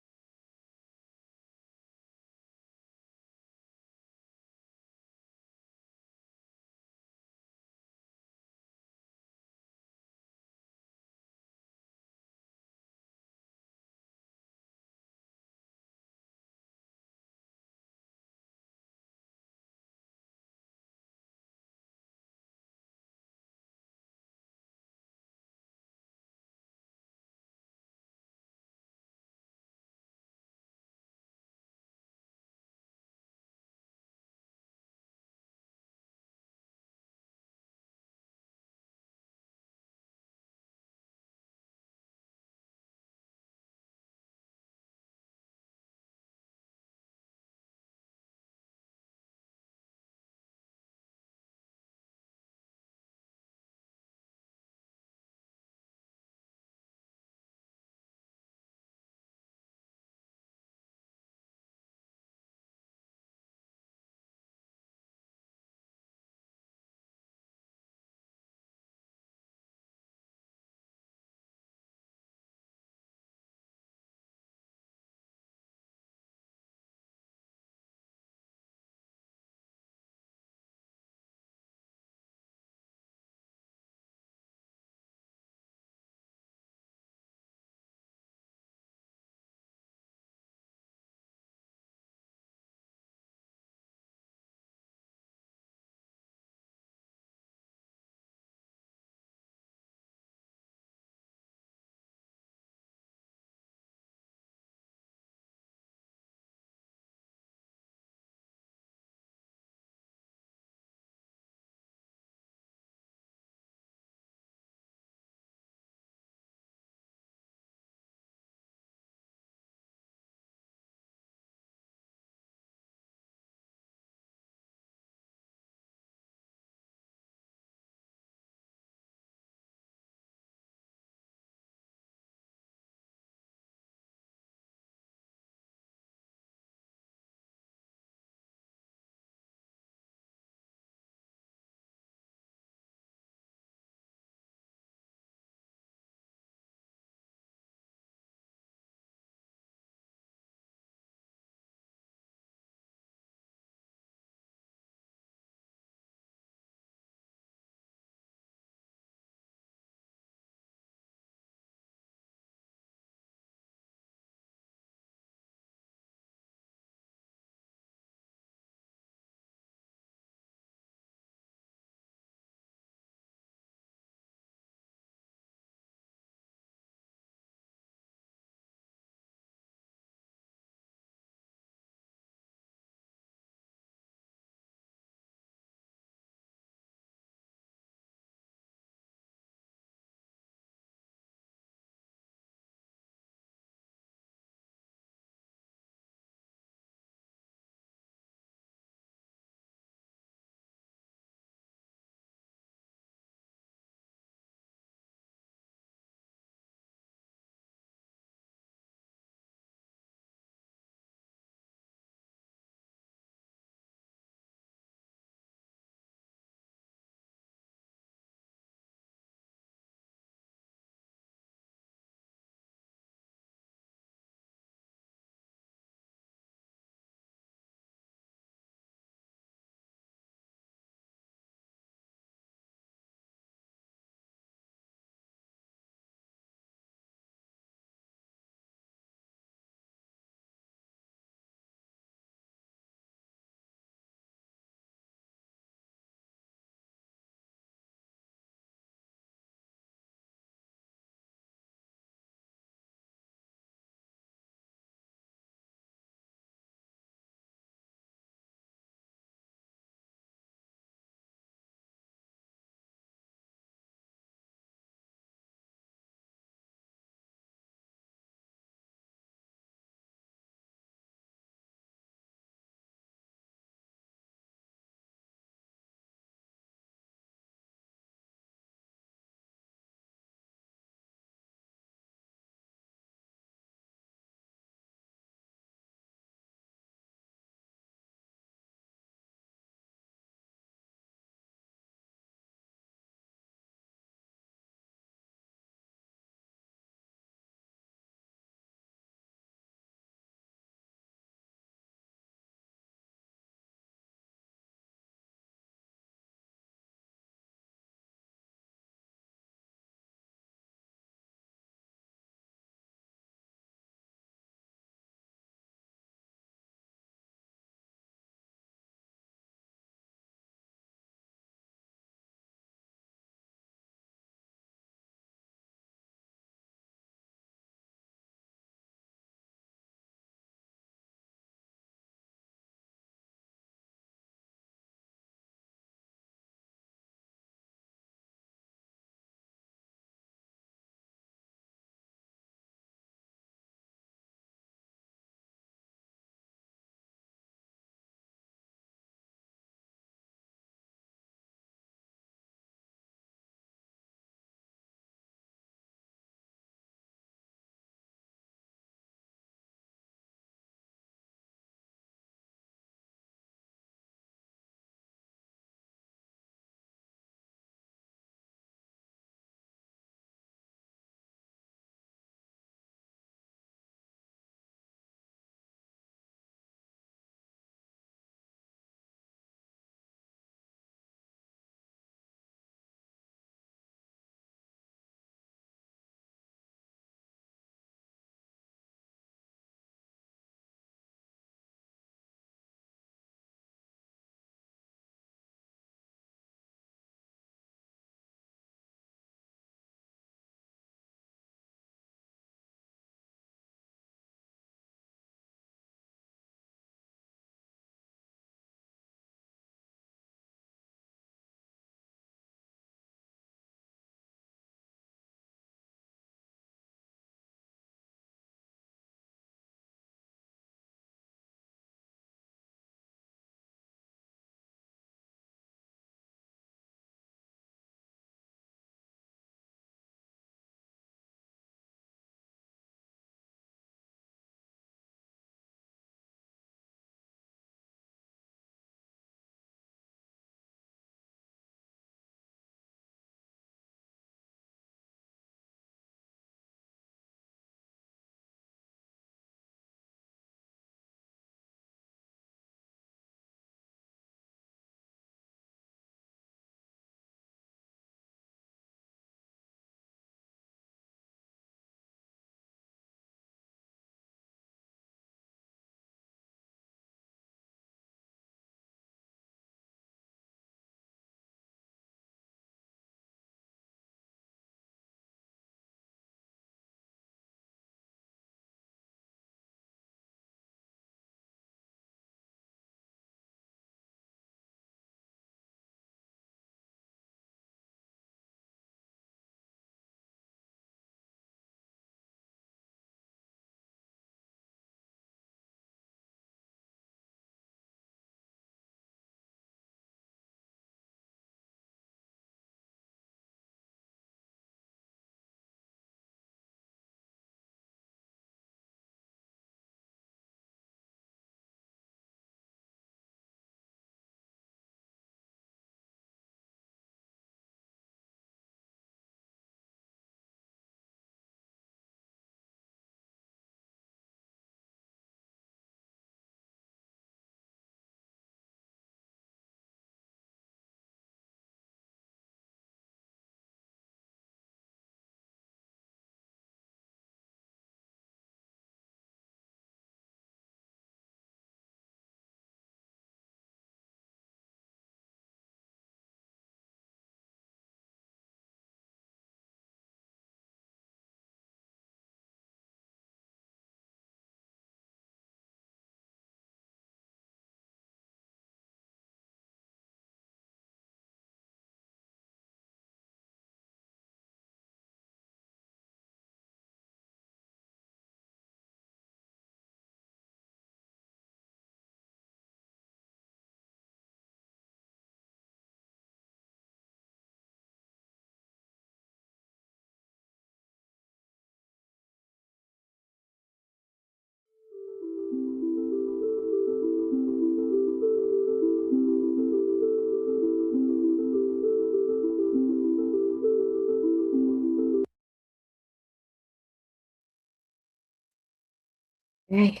Okay.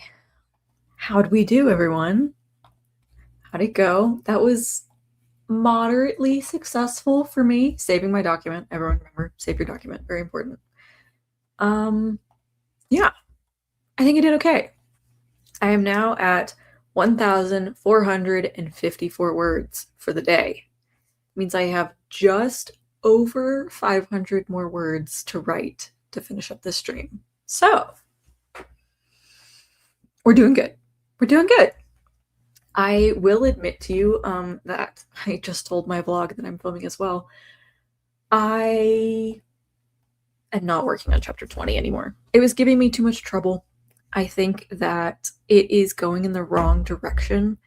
How'd we do, everyone? How'd it go? That was moderately successful for me. Saving my document. Everyone remember, save your document. Very important. Yeah, I think I did okay. I am now at 1,454 words for the day. It means I have just over 500 more words to write to finish up this stream. So, we're doing good. We're doing good. I will admit to you that I just told my vlog that I'm filming as well. I am not working on chapter 20 anymore. It was giving me too much trouble. I think that it is going in the wrong direction.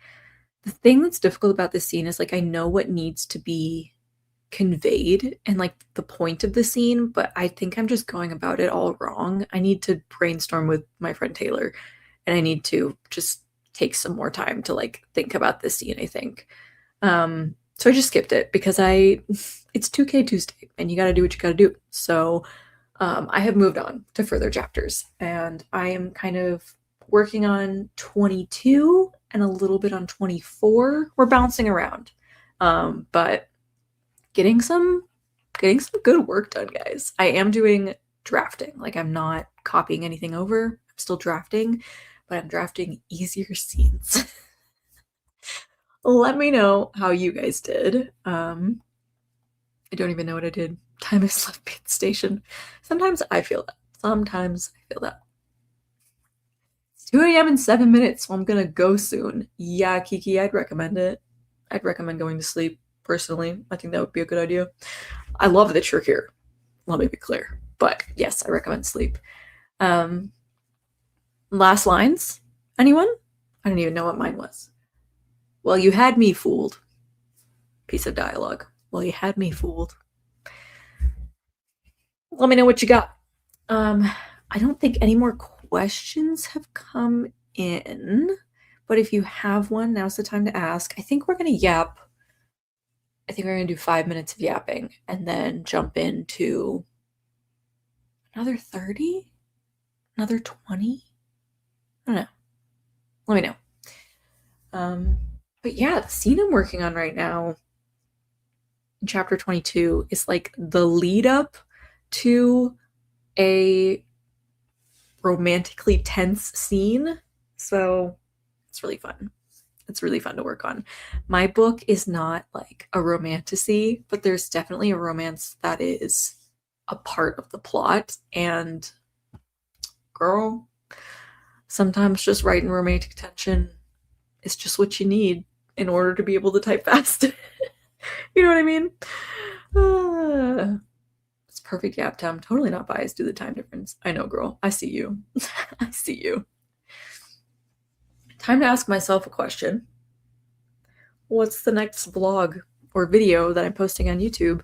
The thing that's difficult about this scene is like I know what needs to be conveyed and like the point of the scene, but I think I'm just going about it all wrong. I need to brainstorm with my friend Taylor and I need to just take some more time to like think about this scene, I think. So I just skipped it because it's 2K Tuesday and you got to do what you got to do. So I have moved on to further chapters and I am kind of working on 22 and a little bit on 24. We're bouncing around. But getting some good work done, guys. I am doing drafting. Like I'm not copying anything over. I'm still drafting, but I'm drafting easier scenes. Let me know how you guys did. I don't even know what I did. Time has left me at the station. Sometimes I feel that. Sometimes I feel that. It's 2 a.m. in 7 minutes, so I'm gonna go soon. Yeah, Kiki, I'd recommend it. I'd recommend going to sleep, personally. I think that would be a good idea. I love that you're here. Let me be clear. But yes, I recommend sleep. Last lines? Anyone? I don't even know what mine was. Well, you had me fooled. Piece of dialogue. Well, you had me fooled. Let me know what you got. I don't think any more questions have come in, but if you have one, now's the time to ask. I think we're gonna yap. I think we're gonna do 5 minutes of yapping and then jump into another 30, another 20. I don't know. Let me know. But yeah, the scene I'm working on right now in chapter 22 is like the lead up to a romantically tense scene. So it's really fun. It's really fun to work on. My book is not like a romantasy, but there's definitely a romance that is a part of the plot. And girl, sometimes just writing romantic tension is just what you need in order to be able to type fast. You know what I mean? It's perfect yap time. Totally not biased to the time difference. I know, girl. I see you. I see you. Time to ask myself a question. What's the next vlog or video that I'm posting on YouTube?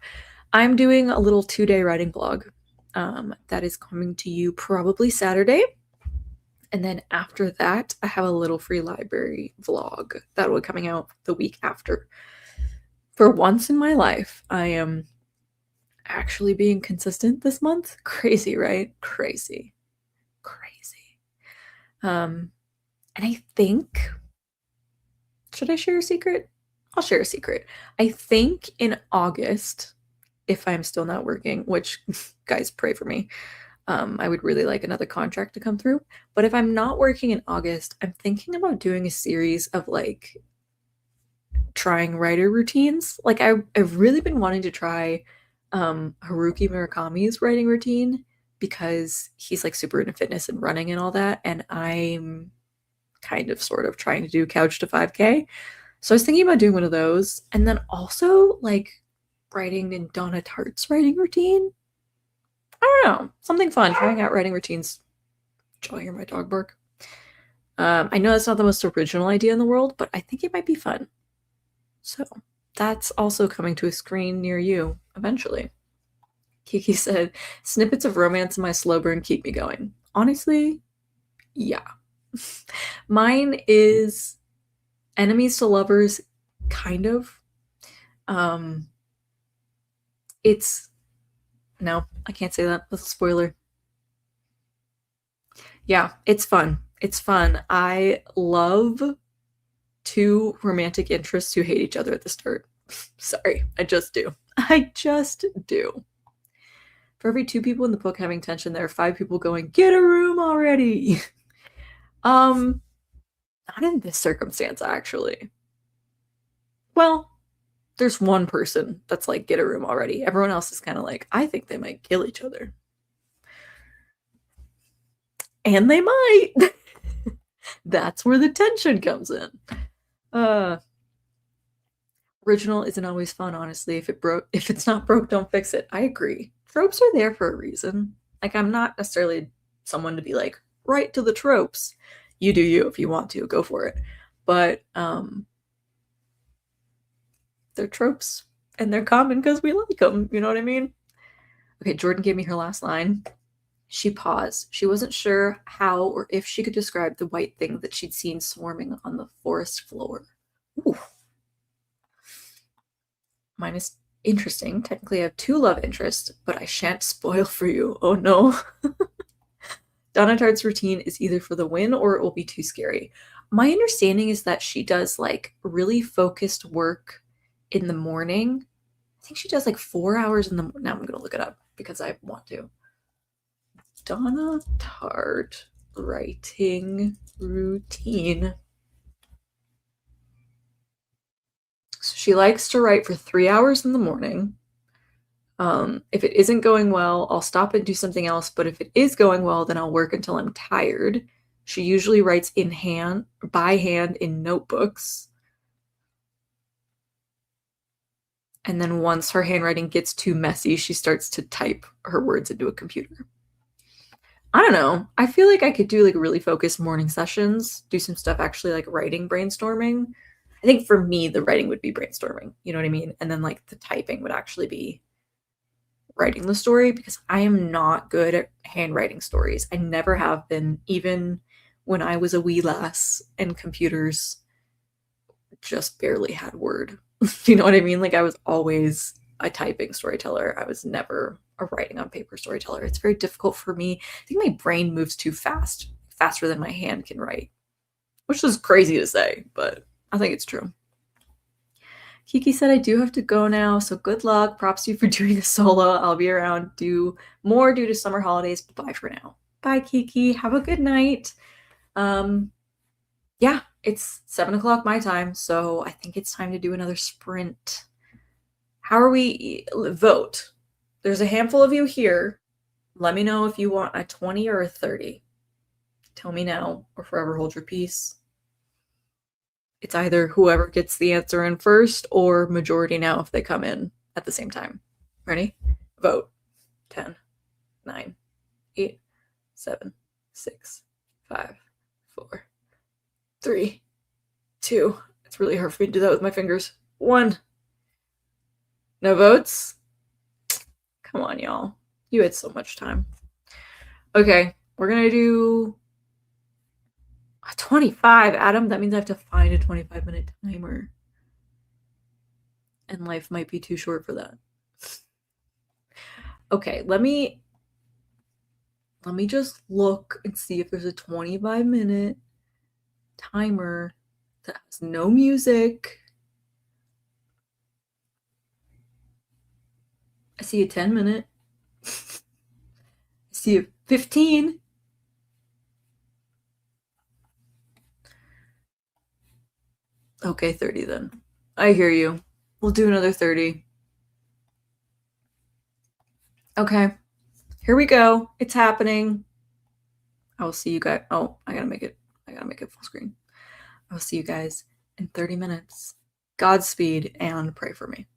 I'm doing a little 2-day writing vlog that is coming to you probably Saturday. And then after that, I have a little free library vlog that will be coming out the week after. For once in my life, I am actually being consistent this month. Crazy, right? Crazy. And I think, should I share a secret? I'll share a secret. I think in August, if I'm still not working, which guys pray for me, I would really like another contract to come through. But if I'm not working in August, I'm thinking about doing a series of like trying writer routines. Like I've really been wanting to try Haruki Murakami's writing routine because he's like super into fitness and running and all that, and I'm kind of sort of trying to do Couch to 5K. So I was thinking about doing one of those, and then also like writing in Donna Tartt's writing routine. I don't know, something fun, trying out writing routines. Did you hear my dog bark? I know that's not the most original idea in the world, but I think it might be fun. So that's also coming to a screen near you eventually. Kiki said, snippets of romance in my slow burn keep me going. Honestly, yeah. Mine is enemies to lovers, kind of. It's no, I can't say that. That's a spoiler. Yeah, it's fun. It's fun. I love two romantic interests who hate each other at the start. Sorry, I just do. I just do. For every two people in the book having tension, there are five people going, "Get a room already." um, Not in this circumstance, actually. Well, there's one person that's like, "Get a room already." Everyone else is kind of like, "I think they might kill each other," and they might. That's where the tension comes in. Uh, Original isn't always fun, honestly. If it's not broke, don't fix it. I agree. Tropes are there for a reason. Like, I'm not necessarily someone to be like, right to the tropes. You do you if you want to, go for it. But they're tropes and they're common because we like them. You know what I mean? Okay, Jordan gave me her last line. She paused. She wasn't sure how or if she could describe the white thing that she'd seen swarming on the forest floor. Ooh, mine is interesting. Technically, I have two love interests, but I shan't spoil for you. Oh no. Donna Tartt's routine is either for the win or it will be too scary. My understanding is that she does like really focused work in the morning. I think she does like 4 hours in the morning. Now I'm going to look it up because I want to. Donna Tartt writing routine. So she likes to write for 3 hours in the morning. If it isn't going well, I'll stop and do something else. But if it is going well, then I'll work until I'm tired. She usually writes by hand in notebooks. And then once her handwriting gets too messy, she starts to type her words into a computer. I don't know. I feel like I could do like really focused morning sessions, do some stuff actually like writing, brainstorming. I think for me, the writing would be brainstorming. You know what I mean? And then like the typing would actually be writing the story because I am not good at handwriting stories. I never have been, even when I was a wee lass and computers just barely had Word. You know what I mean? Like I was always a typing storyteller. I was never a writing on paper storyteller. It's very difficult for me. I think my brain moves too fast, faster than my hand can write, which is crazy to say, but I think it's true. Kiki said I do have to go now, so good luck. Props to you for doing a solo. I'll be around do more due to summer holidays. Bye for now. Bye, Kiki. Have a good night. Um, yeah, it's 7 o'clock my time, so I think it's time to do another sprint. How are we? Vote. There's a handful of you here. Let me know if you want a 20 or a 30. Tell me now or forever hold your peace. It's either whoever gets the answer in first or majority now if they come in at the same time. Ready? Vote. 10, 9, 8, 7, 6, 5, 4, 3, 2. It's really hard for me to do that with my fingers. 1. No votes? Come on, y'all. You had so much time. Okay, we're gonna do a 25, Adam. That means I have to find a 25-minute timer. And life might be too short for that. Okay, let me just look and see if there's a 25-minute timer that has no music. I see a 10-minute. I see a 15. Okay, 30 then. I hear you. We'll do another 30. Okay, here we go. It's happening. I will see you guys. Oh, I gotta make it full screen. I will see you guys in 30 minutes. Godspeed and pray for me.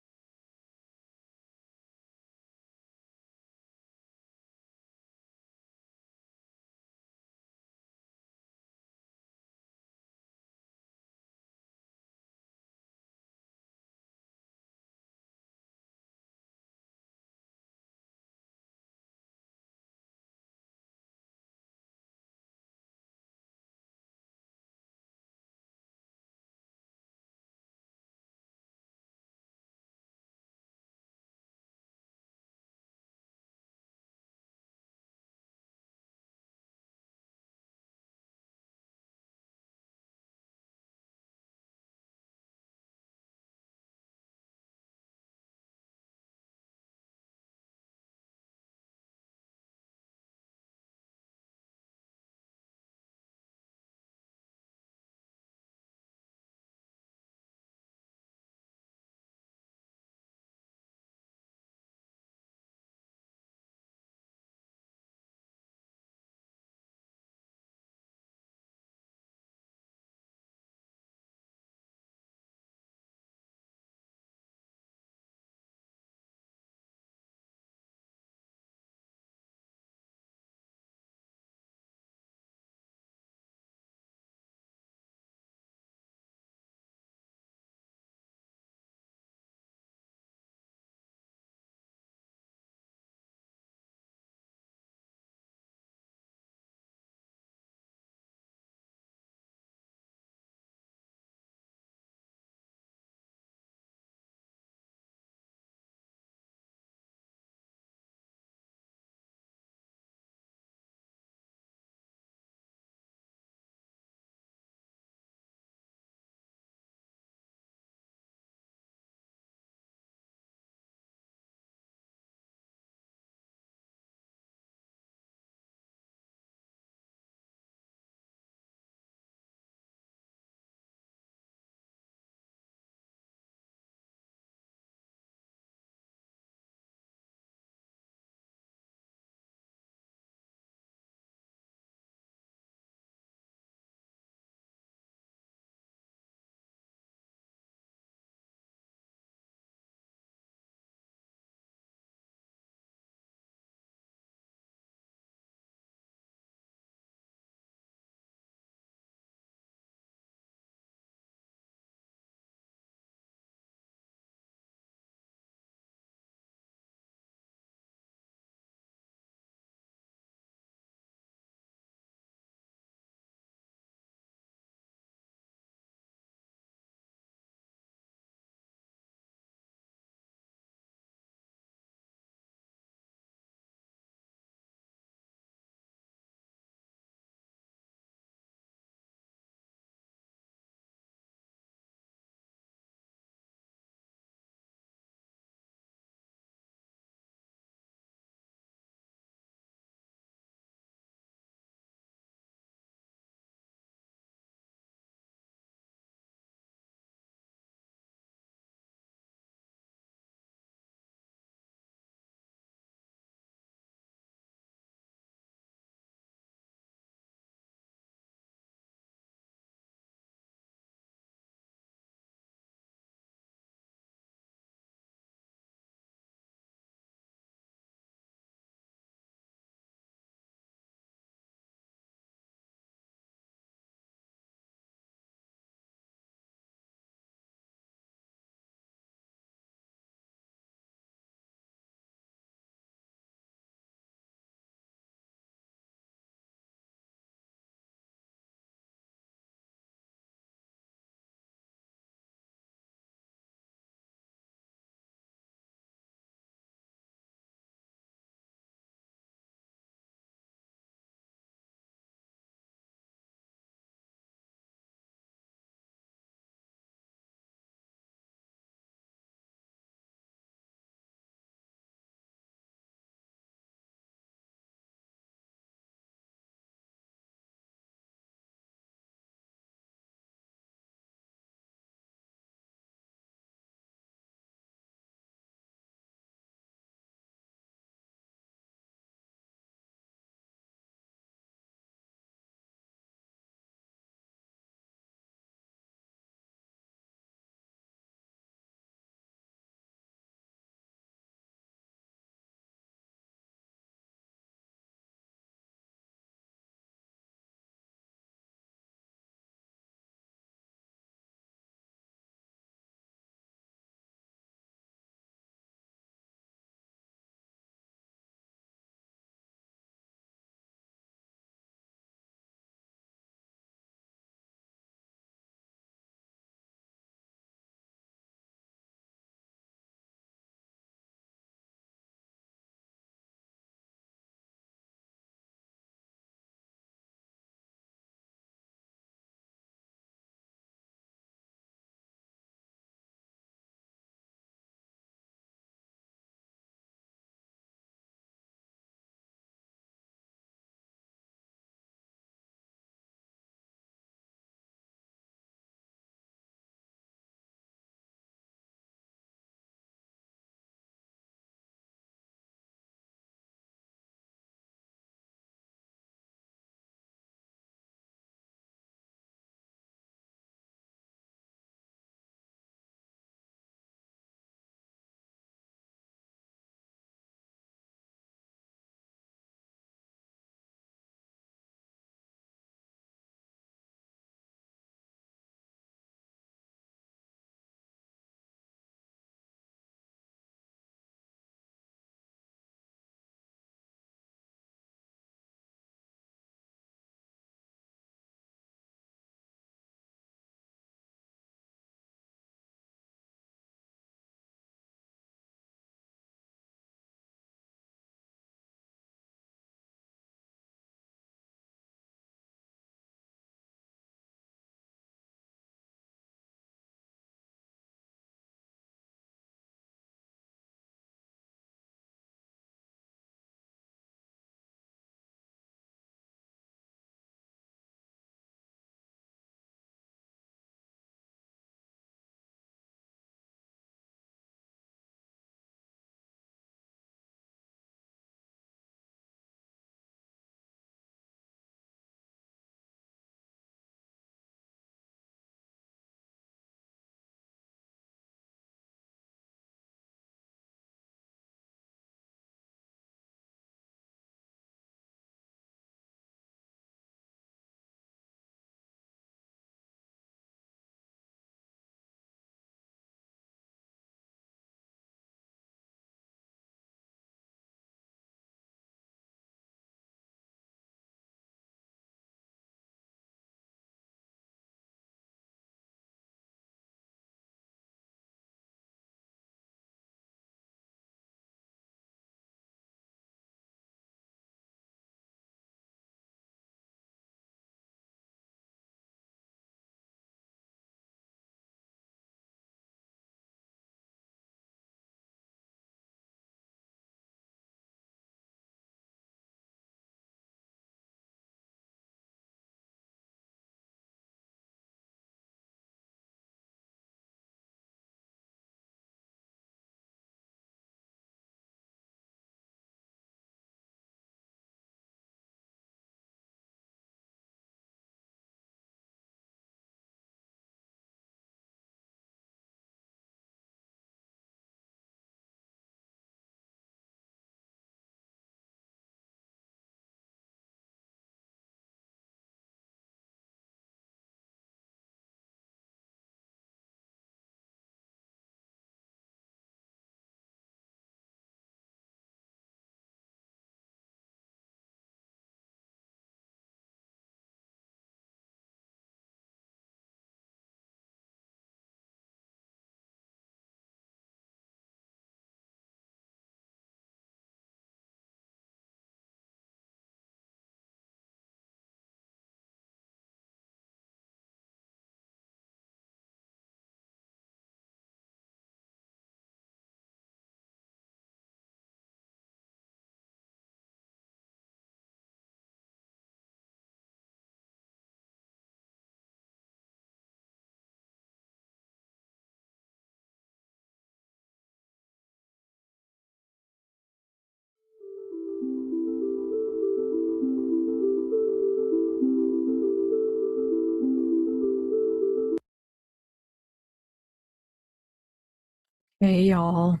Hey y'all,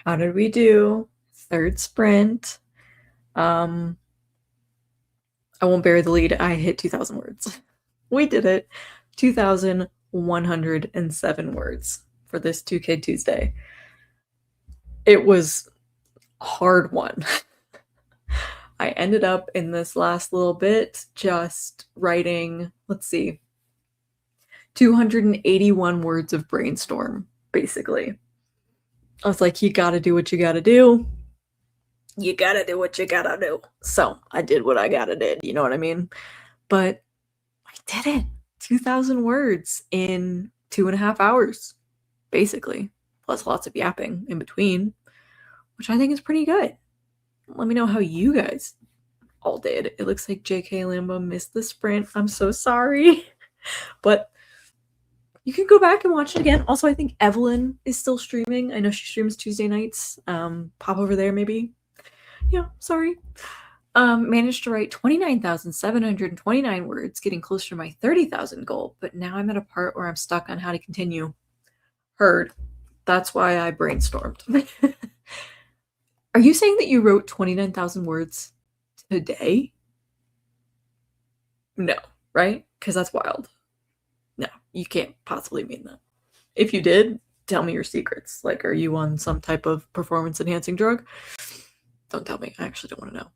how did we do? Third sprint. I won't bury the lead. I hit 2,000 words. We did it. 2,107 words for this 2K Tuesday. It was a hard one. I ended up in this last little bit just writing, let's see, 281 words of brainstorm, basically. I was like, you gotta do what you gotta do. You gotta do what you gotta do. So I did what I gotta did, you know what I mean? But I did it. 2,000 words in 2.5 hours, basically, plus lots of yapping in between, which I think is pretty good. Let me know how you guys all did. It looks like JK Lambo missed the sprint. I'm so sorry. But you can go back and watch it again. Also, I think Evelyn is still streaming. I know she streams Tuesday nights. Pop over there, maybe. Yeah, sorry. Managed to write 29,729 words, getting closer to my 30,000 goal, but now I'm at a part where I'm stuck on how to continue. Heard. That's why I brainstormed. Are you saying that you wrote 29,000 words today? No, right? Because that's wild. No, you can't possibly mean that. If you did, tell me your secrets. Like, are you on some type of performance enhancing drug? Don't tell me. I actually don't want to know.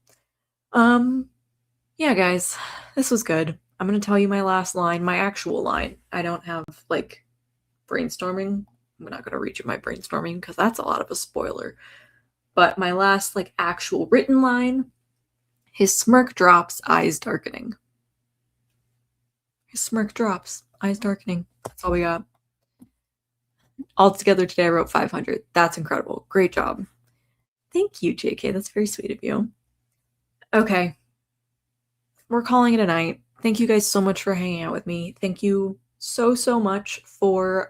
Yeah, guys, this was good. I'm gonna tell you my last line, my actual line. I don't have like brainstorming. I'm not gonna reach my brainstorming because that's a lot of a spoiler. But my last like actual written line, his smirk drops, eyes darkening. His smirk drops, eyes darkening. That's all we got. All together today, I wrote 500. That's incredible. Great job. Thank you, JK. That's very sweet of you. Okay. We're calling it a night. Thank you guys so much for hanging out with me. Thank you so much for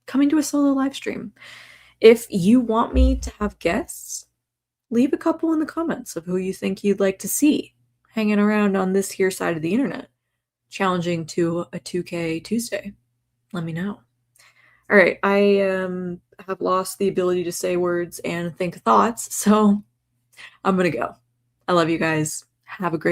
coming to a solo live stream. If you want me to have guests, leave a couple in the comments of who you think you'd like to see hanging around on this here side of the internet, challenging to a 2K Tuesday. Let me know. All right, I have lost the ability to say words and think thoughts, so I'm gonna go. I love you guys. Have a great